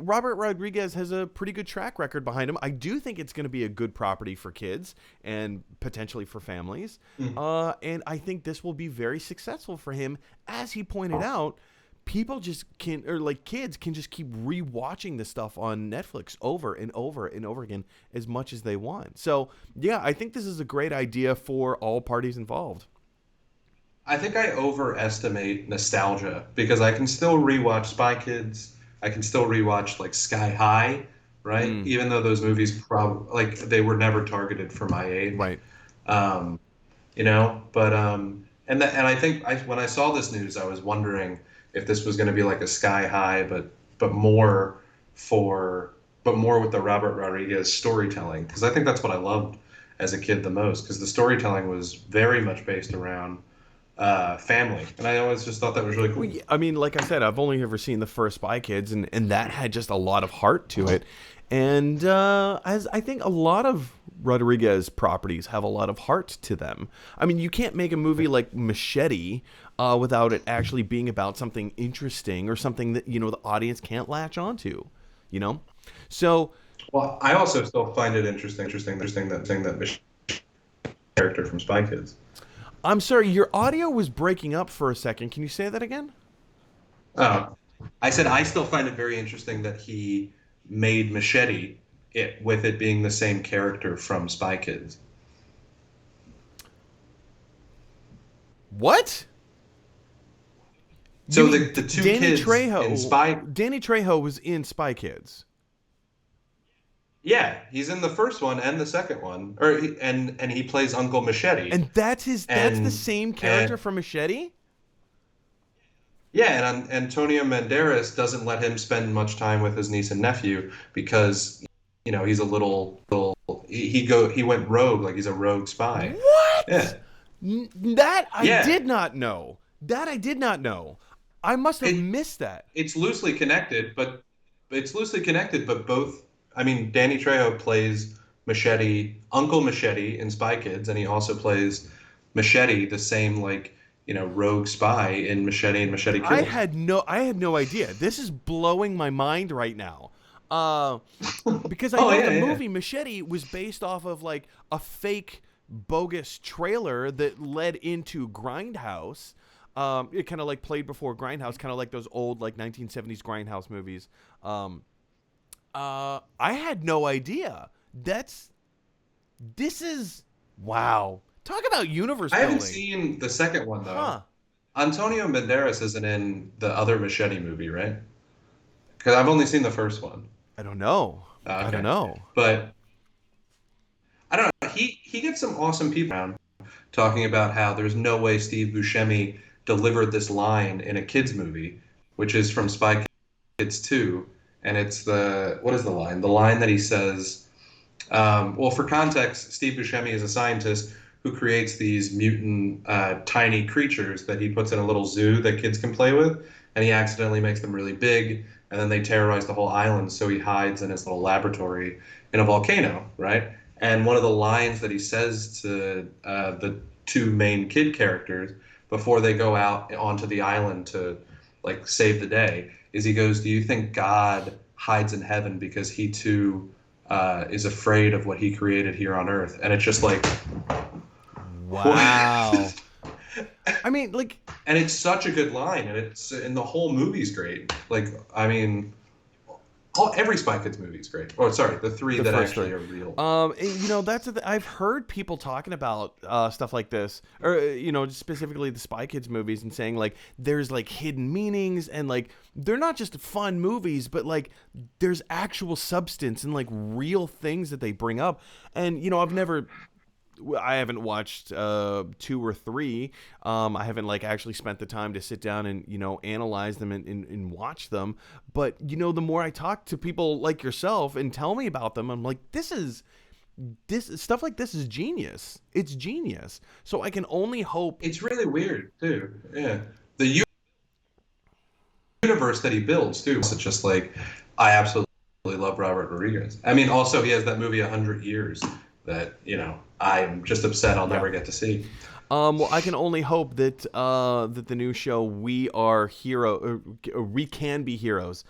Robert Rodriguez has a pretty good track record behind him. I do think it's going to be a good property for kids and potentially for families. And I think this will be very successful for him. As he pointed out, people kids can just keep rewatching this stuff on Netflix over and over and over again as much as they want. So, yeah, I think this is a great idea for all parties involved. I think I overestimate nostalgia because I can still rewatch Spy Kids. I can still rewatch like Sky High, right? Even though those movies they were never targeted for my age, right? But and I think when I saw this news, I was wondering if this was going to be like a Sky High, but more with the Robert Rodriguez storytelling, because I think that's what I loved as a kid the most, because the storytelling was very much based around family, and I always just thought that was really cool. Well, yeah, I mean, like I said, I've only ever seen the first Spy Kids, and that had just a lot of heart to it. And as I think a lot of Rodriguez properties have a lot of heart to them. I mean, you can't make a movie like Machete without it actually being about something interesting or something that the audience can't latch onto. So. Well, I also still find it interesting that Machete character from Spy Kids. I'm sorry, your audio was breaking up for a second. Can you say that again? Oh, I said I still find it very interesting that he made Machete with it being the same character from Spy Kids. What? So the two Danny kids Trejo, in Spy... Danny Trejo was in Spy Kids. Yeah, he's in the first one and the second one, and he plays Uncle Machete. And that's the same character from Machete? Yeah, and Antonio Banderas doesn't let him spend much time with his niece and nephew because he's a little he went rogue, like he's a rogue spy. What? Yeah. That I did not know. I must have missed that. It's loosely connected, but both. I mean, Danny Trejo plays Machete, Uncle Machete in Spy Kids, and he also plays Machete, the same rogue spy in Machete and Machete Kills. I had no idea. This is blowing my mind right now. Because I Oh, know yeah, the yeah. movie Machete was based off of like a fake bogus trailer that led into Grindhouse. It kind of like played before Grindhouse, kind of like those old like 1970s Grindhouse movies. I had no idea. This is wow. Talk about universe I haven't building. seen the second one though. Huh. Antonio Banderas isn't in the other Machete movie, right? Because I've only seen the first one. I don't know. I Okay. don't know. But I don't know. He gets some awesome people around talking about how there's no way Steve Buscemi delivered this line in a kids movie, which is from Spy Kids 2, and it's what is the line? The line that he says. Well, for context, Steve Buscemi is a scientist who creates these mutant tiny creatures that he puts in a little zoo that kids can play with, and he accidentally makes them really big, and then they terrorize the whole island. So he hides in his little laboratory in a volcano, right? And one of the lines that he says to the two main kid characters before they go out onto the island to like save the day is he goes, "Do you think God hides in heaven because he too is afraid of what he created here on Earth?" And it's just like, Wow. I mean, like, and it's such a good line, and the whole movie's great. Like, I mean, every Spy Kids movie is great. Oh, sorry, the three The that first actually three. are real. and, that's I've heard people talking about stuff like this, or specifically the Spy Kids movies, and saying like there's like hidden meanings, and like they're not just fun movies, but like there's actual substance and like real things that they bring up. And I haven't watched 2 or 3. I haven't like actually spent the time to sit down and analyze them and watch them. But the more I talk to people like yourself and tell me about them, I'm like, this stuff like this is genius. It's genius. So I can only hope. It's really weird too. Yeah, the universe that he builds too. It's just like, I absolutely love Robert Rodriguez. I mean, also he has that movie 100 Years that I'm just upset I'll never get to see. Well, I can only hope that that the new show We Are Hero, or We Can Be Heroes,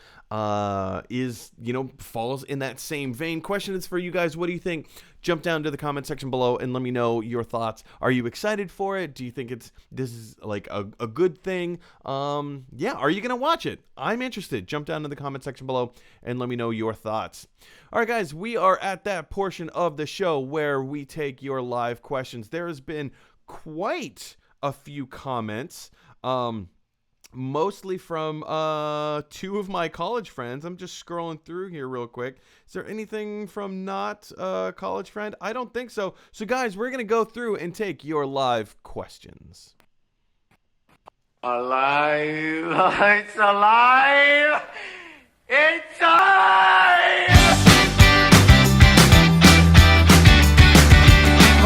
is falls in that same vein. Question is for you guys: what do you think? Jump down to the comment section below and let me know your thoughts. Are you excited for it? Do you think this is like a good thing? Yeah. Are you gonna watch it? I'm interested. Jump down to the comment section below and let me know your thoughts. All right, guys, we are at that portion of the show where we take your live questions. There has been quite a few comments, mostly from 2 of my college friends. I'm just scrolling through here real quick. Is there anything from not a college friend? I don't think so. So guys, we're gonna go through and take your live questions. Alive! It's alive! It's alive!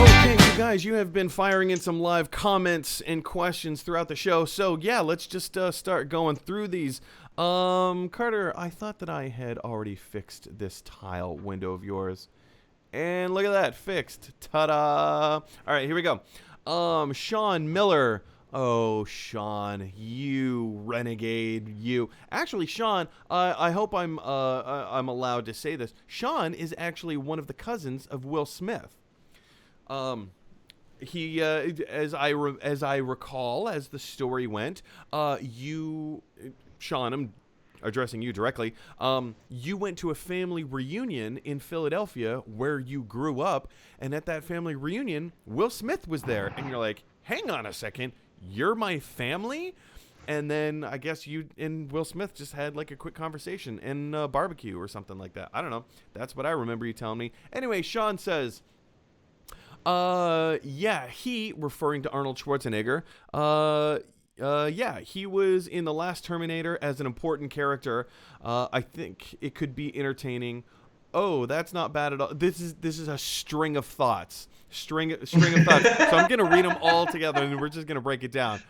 Okay, you guys, you have been firing in some live comments and questions throughout the show. So yeah, let's just start going through these. Carter, I thought that I had already fixed this tile window of yours. And look at that, fixed. Ta-da! All right, here we go. Sean Miller. Oh, Sean, you renegade, you. Actually, Sean, I hope I'm allowed to say this. Sean is actually one of the cousins of Will Smith. He, as I recall, as the story went, you, Sean, I'm addressing you directly. You went to a family reunion in Philadelphia where you grew up, and at that family reunion, Will Smith was there, and you're like, hang on a second, you're my family? And then I guess you and Will Smith just had like a quick conversation in a barbecue or something like that. I don't know. That's what I remember you telling me. Anyway, Sean says, yeah, he, referring to Arnold Schwarzenegger, yeah, he was in the last Terminator as an important character. I think it could be entertaining. Oh, that's not bad at all. This is a string of thoughts. String of thoughts. So I'm gonna read them all together, and we're just gonna break it down.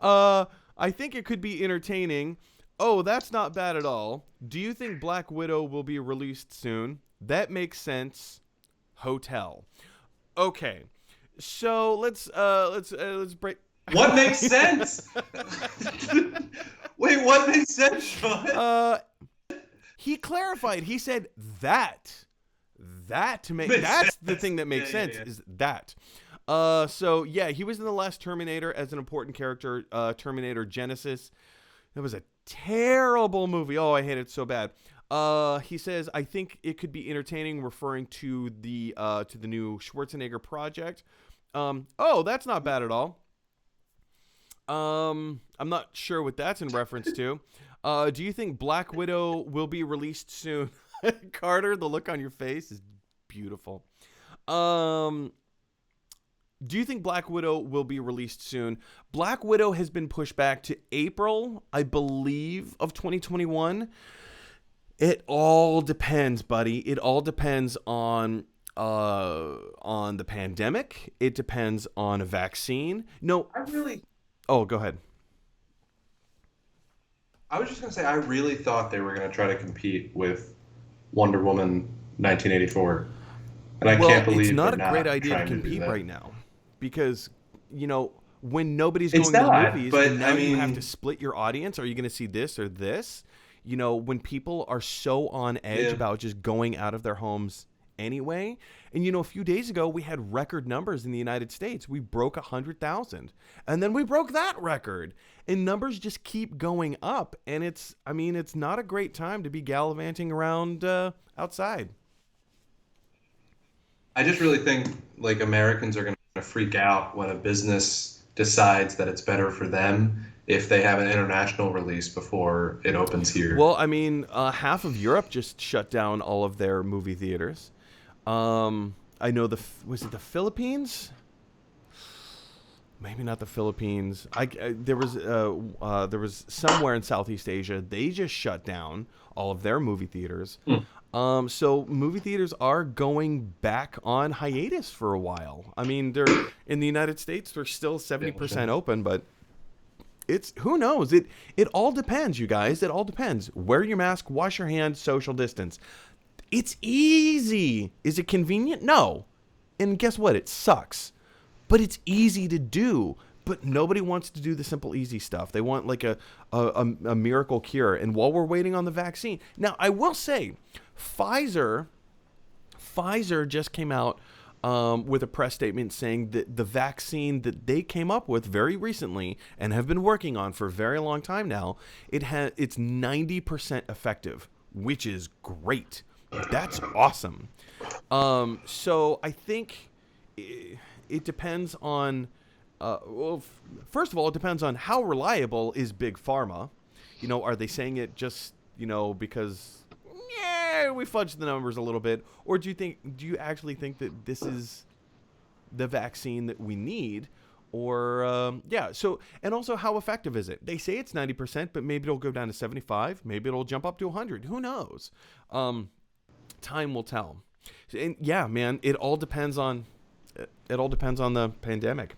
I think it could be entertaining. Oh, that's not bad at all. Do you think Black Widow will be released soon? That makes sense. Hotel. Okay, so let's break. What makes sense? Wait, what makes sense, Sean? He clarified. He said that to make Makes that's the sense. thing that makes Yeah, yeah, sense yeah. is that. So yeah, he was in the last Terminator as an important character, Terminator Genesis. It was a terrible movie. Oh, I hate it so bad. He says, I think it could be entertaining, referring to the new Schwarzenegger project. Oh, that's not bad at all. I'm not sure what that's in reference to. Do you think Black Widow will be released soon? Carter, the look on your face is beautiful. Do you think Black Widow will be released soon? Black Widow has been pushed back to April, I believe, of 2021. It all depends, buddy. It all depends on the pandemic. It depends on a vaccine. No. Oh, go ahead. I was just gonna say, I really thought they were gonna try to compete with Wonder Woman 1984, and I can't believe it's not they're a great idea to trying do compete that. right now because when nobody's It's going to the not, movies, but, and now I you have mean- to split your audience. Are you going to see this or this? When people are so on edge Yeah. about just going out of their homes anyway. And a few days ago we had record numbers in the United States. We broke 100,000, and then we broke that record, and numbers just keep going up. And it's not a great time to be gallivanting around outside. I just really think like Americans are going to freak out when a business decides that it's better for them if they have an international release before it opens here. Well, half of Europe just shut down all of their movie theaters. I know was it the Philippines? Maybe not the Philippines. There was somewhere in Southeast Asia. They just shut down all of their movie theaters. So movie theaters are going back on hiatus for a while. They're in the United States. They're still 70% open, but who knows? It all depends, you guys. It all depends. Wear your mask, wash your hands, social distance. It's easy. Is it convenient? No. And guess what? It sucks. But it's easy to do. But nobody wants to do the simple, easy stuff. They want like a miracle cure. And while we're waiting on the vaccine. Now, I will say, Pfizer just came out with a press statement saying that the vaccine that they came up with very recently and have been working on for a very long time now, it's 90% effective, which is great. That's awesome. So I think it depends on, first of all, it depends on how reliable is Big Pharma. Are they saying it just, because we fudged the numbers a little bit, or do you actually think that this is the vaccine that we need? Or so, and also how effective is it? They say it's 90%, but maybe it'll go down to 75. Maybe it'll jump up to 100. Who knows? Time will tell. And yeah, man, it all depends on the pandemic.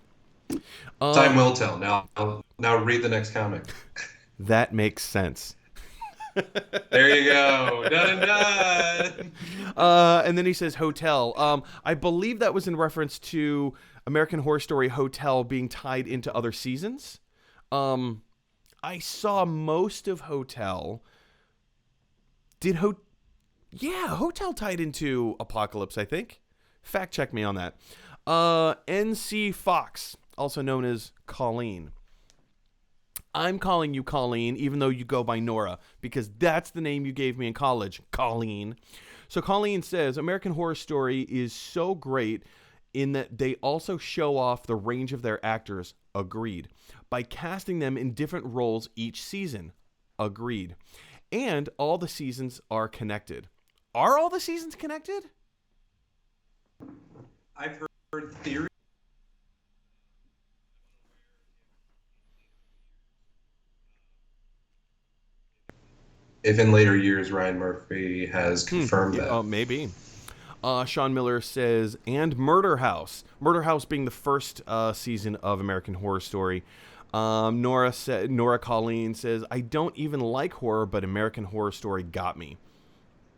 Time will tell. Now read the next comic. That makes sense. There you go. Done and done. And then he says hotel. I believe that was in reference to American Horror Story Hotel being tied into other seasons. I saw most of Hotel. Hotel tied into Apocalypse, I think. Fact check me on that. NC Fox, also known as Colleen. I'm calling you Colleen, even though you go by Nora, because that's the name you gave me in college, Colleen. So Colleen says, American Horror Story is so great in that they also show off the range of their actors. Agreed. By casting them in different roles each season. Agreed. And all the seasons are connected. Are all the seasons connected? I've heard theory. If in later years Ryan Murphy has confirmed that. Oh, maybe. Sean Miller says, and Murder House. Murder House being the first season of American Horror Story. Nora Colleen says, I don't even like horror, but American Horror Story got me.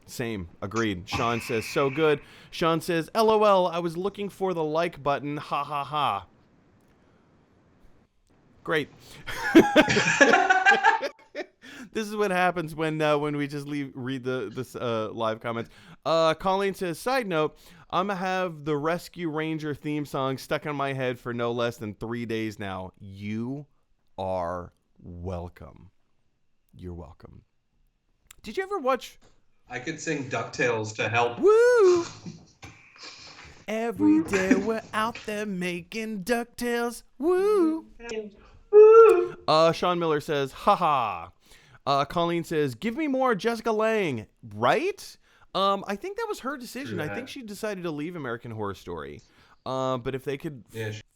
Same. Agreed. Sean says, so good. Sean says, LOL, I was looking for the like button. Ha ha ha. Great. This is what happens when we just read this live comments. Colleen says, side note, I'm going to have the Rescue Ranger theme song stuck in my head for no less than 3 days now. You are welcome. You're welcome. Did you ever watch... I could sing DuckTales to help. Woo! Every day we're out there making DuckTales. Woo! Sean Miller says, haha. Colleen says, give me more Jessica Lange. Right? I think that was her decision. I think she decided to leave American Horror Story. But if they could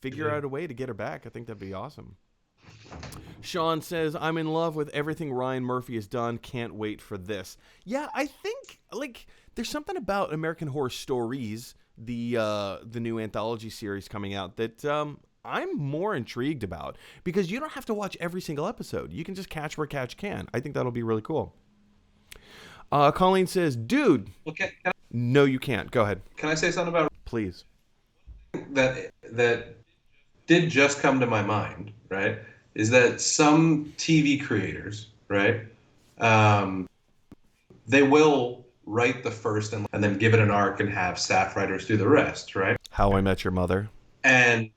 figure out a way to get her back, I think that'd be awesome. Sean says, I'm in love with everything Ryan Murphy has done. Can't wait for this. Yeah, I think there's something about American Horror Stories, the new anthology series coming out, that I'm more intrigued about, because you don't have to watch every single episode. You can just catch where catch can. I think that'll be really cool. Colleen says, dude. Okay. No, you can't. Go ahead. Can I say something about Please. that did just come to my mind, right? Is that some TV creators, right? They will write the first and then give it an arc and have staff writers do the rest, right? How I Met Your Mother. And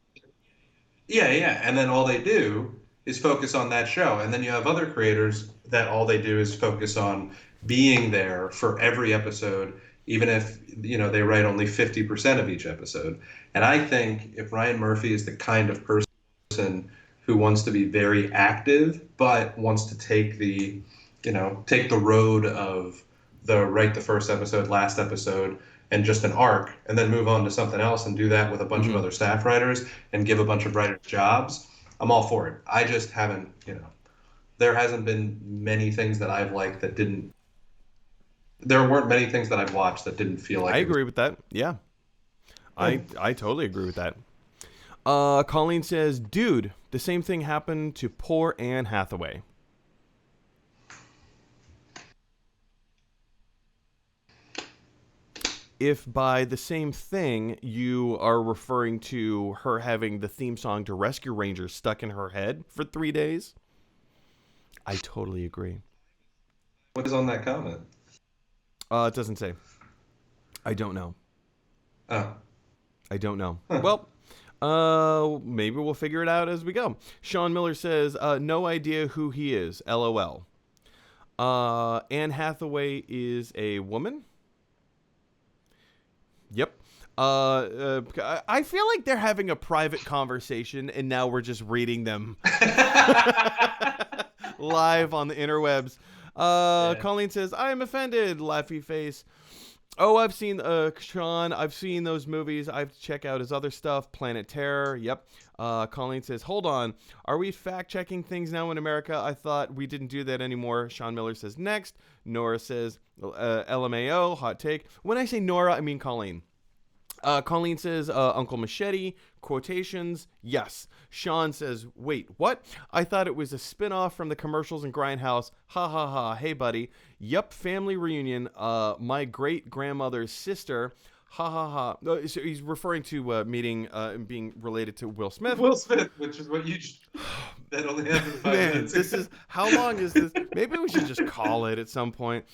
and then all they do is focus on that show. And then you have other creators that all they do is focus on being there for every episode, even if, they write only 50% of each episode. And I think if Ryan Murphy is the kind of person who wants to be very active, but wants to take the road of the write the first episode, last episode, and just an arc, and then move on to something else and do that with a bunch of other staff writers and give a bunch of writers jobs, I'm all for it. I just haven't, there hasn't been many things that I've liked that didn't, there weren't many things that I've watched that didn't feel like I agree with that. Yeah. I totally agree with that. Colleen says, dude, the same thing happened to poor Anne Hathaway. If by the same thing you are referring to her having the theme song to Rescue Rangers stuck in her head for 3 days, I totally agree. What is on that comment? It doesn't say. I don't know. Oh. I don't know. Well, maybe we'll figure it out as we go. Sean Miller says, no idea who he is. LOL. Anne Hathaway is a woman. Yep. I feel like they're having a private conversation, and now we're just reading them live on the interwebs. Colleen says, I am offended. Laughy face. Oh, I've seen Sean. I've seen those movies. I have to check out his other stuff. Planet Terror. Yep. Colleen says, hold on. Are we fact-checking things now in America? I thought we didn't do that anymore. Sean Miller says, next. Nora says, LMAO, hot take. When I say Nora, I mean Colleen. Colleen says, Uncle Machete, quotations, yes. Sean says, wait, what? I thought it was a spin-off from the commercials in Grindhouse. Ha ha ha. Hey, buddy. Yup, family reunion. My great-grandmother's sister. Ha ha ha. So he's referring to meeting and being related to Will Smith. Will Smith, which is what you that only happened 5 minutes ago. This is, how long is this? Maybe we should just call it at some point.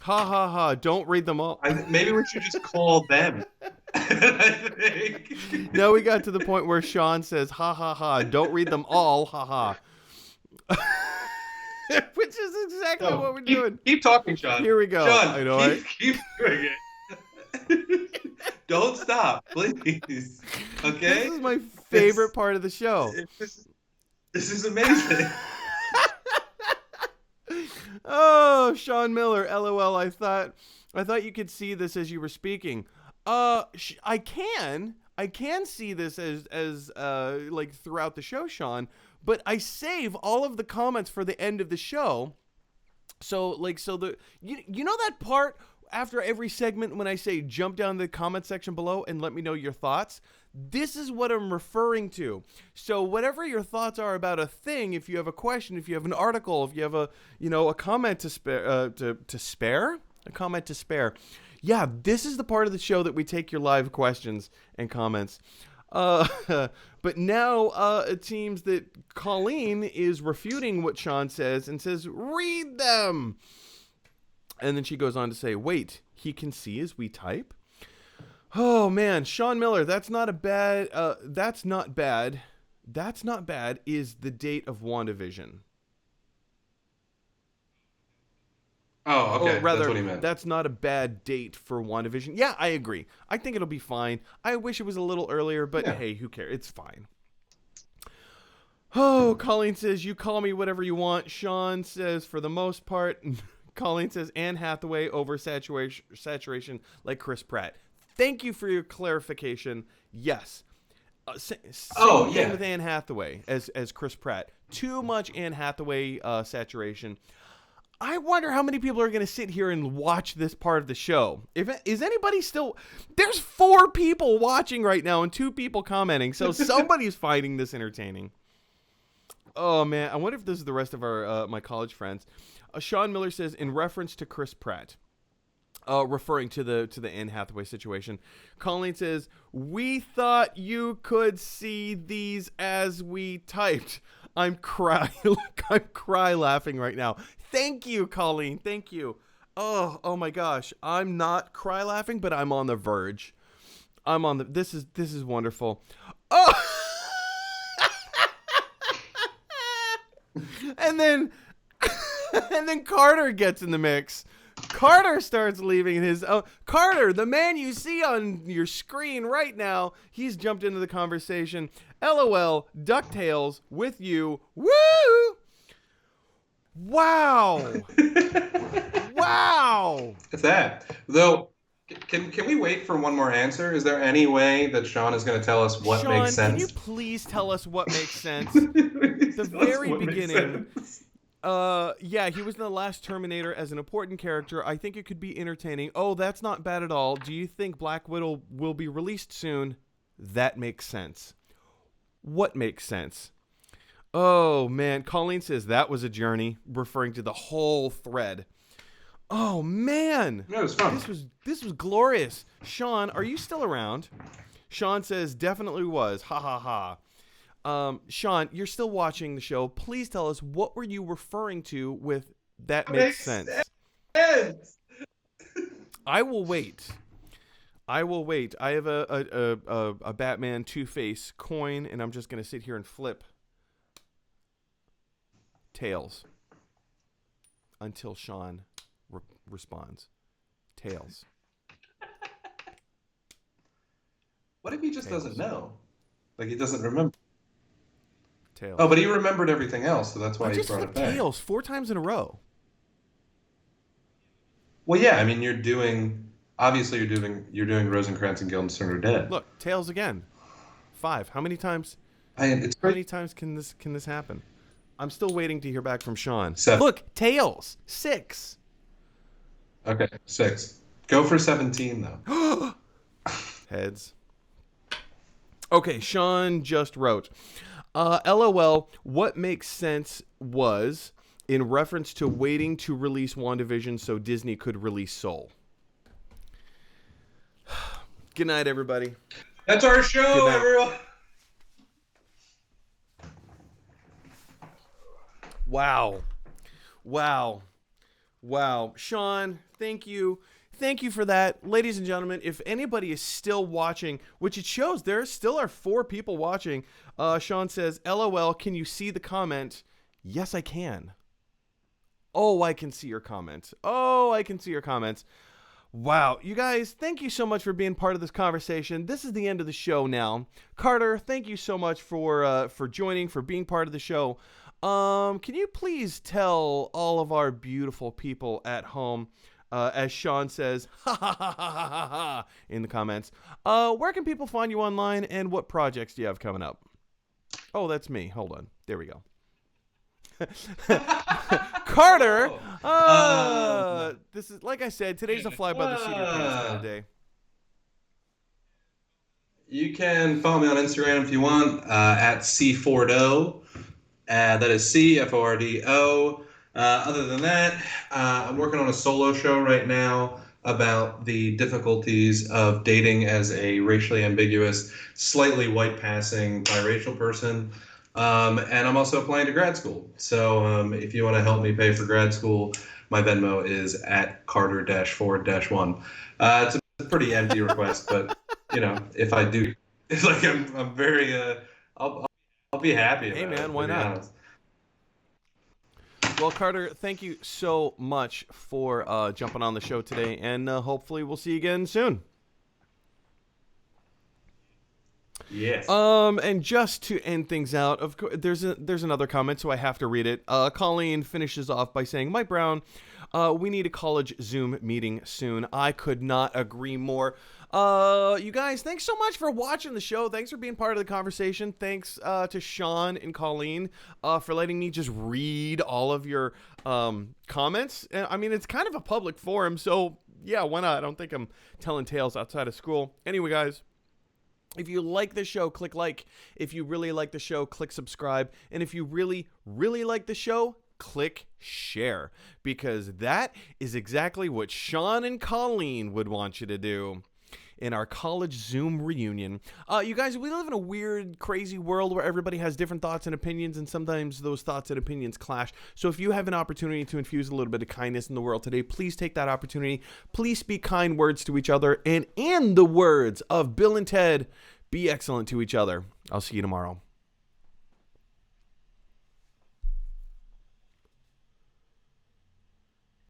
Ha ha ha. Don't read them all. Maybe we should just call them. I think. Now we got to the point where Sean says, ha ha ha. Don't read them all. Ha ha. Which is exactly what we're doing. Keep talking, Sean. Here we go. Sean, I know, keep doing it. Don't stop, please. Okay? This is my favorite part of the show. This is amazing. Oh, Sean Miller, LOL. I thought you could see this as you were speaking. I can see this as like throughout the show, Sean, but I save all of the comments for the end of the show. So you know that part after every segment when I say jump down the comment section below and let me know your thoughts? This is what I'm referring to. So whatever your thoughts are about a thing, if you have a question, if you have an article, if you have a comment to spare, a comment to spare. Yeah, this is the part of the show that we take your live questions and comments. But now it seems that Colleen is refuting what Sean says and says, read them. And then she goes on to say, wait, he can see as we type? Oh, man. Sean Miller, that's not bad is the date of WandaVision. Oh, okay. Or rather, that's what he meant. That's not a bad date for WandaVision. Yeah, I agree. I think it'll be fine. I wish it was a little earlier, but hey, who cares? It's fine. Oh, Colleen says, you call me whatever you want. Sean says, for the most part. Colleen says, Anne Hathaway over saturation like Chris Pratt. Thank you for your clarification. Yes. Same thing with Anne Hathaway as Chris Pratt. Too much Anne Hathaway saturation. I wonder how many people are going to sit here and watch this part of the show. Is anybody still... There's 4 people watching right now and 2 people commenting, so somebody's finding this entertaining. Oh, man. I wonder if this is the rest of our my college friends. Sean Miller says, in reference to Chris Pratt, referring to the Anne Hathaway situation, Colleen says, we thought you could see these as we typed. I'm cry laughing right now. Thank you, Colleen. Thank you. Oh my gosh. I'm not cry laughing, but I'm on the verge. This is wonderful. Oh. And then Carter gets in the mix. Carter starts leaving his... Carter, the man you see on your screen right now, he's jumped into the conversation. LOL, DuckTales with you. Woo! Wow. Wow. It's that. Though, can we wait for one more answer? Is there any way that Sean is going to tell us what makes sense? Can you please tell us what makes sense? The very beginning... yeah, he was in the last Terminator as an important character. I think it could be entertaining. Oh, that's not bad at all. Do you think Black Widow will be released soon? That makes sense. What makes sense? Oh, man. Colleen says that was a journey, referring to the whole thread. Oh, man. Yeah, it was fun. This was glorious. Sean, are you still around? Sean says definitely was. Ha, ha, ha. Sean, you're still watching the show. Please tell us, what were you referring to with that makes sense? I will wait. I have a Batman Two-Face coin, and I'm just going to sit here and flip tails until Sean responds. Tails. What if he just doesn't know? Like, he doesn't remember. Tails. Oh, but he remembered everything else, so that's why he brought it back. Tails 4 times in a row. Well, yeah, I mean, you're doing Rosencrantz and Guildenstern are dead. Look, Tails again. 5. How many times? How many times can this happen? I'm still waiting to hear back from Sean. 7. Look, Tails 6. Okay, 6. Go for 17 though. Heads. Okay, Sean just wrote, LOL, what makes sense was in reference to waiting to release WandaVision so Disney could release Soul. Good night, everybody. That's our show, everyone. Wow. Sean, thank you. Thank you for that. Ladies and gentlemen, if anybody is still watching, which it shows there still are 4 people watching, Sean says, LOL, can you see the comment? Yes, I can. Oh, I can see your comments. Wow. You guys, thank you so much for being part of this conversation. This is the end of the show now. Carter, thank you so much for joining, for being part of the show. Can you please tell all of our beautiful people at home, as Sean says, ha ha ha ha ha ha in the comments, where can people find you online and what projects do you have coming up? Oh, that's me. Hold on. There we go. Carter, this is, like I said, today's a fly by the seat of your pants kind of day. You can follow me on Instagram if you want, at C4Do. That is CFORDO. Other than that, I'm working on a solo show right now about the difficulties of dating as a racially ambiguous, slightly white passing biracial person. And I'm also applying to grad school. So if you want to help me pay for grad school, my Venmo is at Carter-Ford-1. It's a pretty empty request, but if I do, it's like I'm very I'll be happy about Hey, man, it, why to be not? honest. Well, Carter, thank you so much for jumping on the show today, and hopefully we'll see you again soon. Yes. And just to end things out, of course, there's another comment, so I have to read it. Colleen finishes off by saying, Mike Brown, we need a college Zoom meeting soon. I could not agree more. You guys, thanks so much for watching the show. Thanks for being part of the conversation. Thanks to Sean and Colleen for letting me just read all of your comments. And, I mean, it's kind of a public forum, so yeah, why not? I don't think I'm telling tales outside of school. Anyway, guys, if you like the show, click like. If you really like the show, click subscribe. And if you really, really like the show, click share. Because that is exactly what Sean and Colleen would want you to do in our college Zoom reunion. You guys, we live in a weird, crazy world where everybody has different thoughts and opinions, and sometimes those thoughts and opinions clash. So if you have an opportunity to infuse a little bit of kindness in the world today, please take that opportunity. Please speak kind words to each other, and in the words of Bill and Ted, be excellent to each other. I'll see you tomorrow.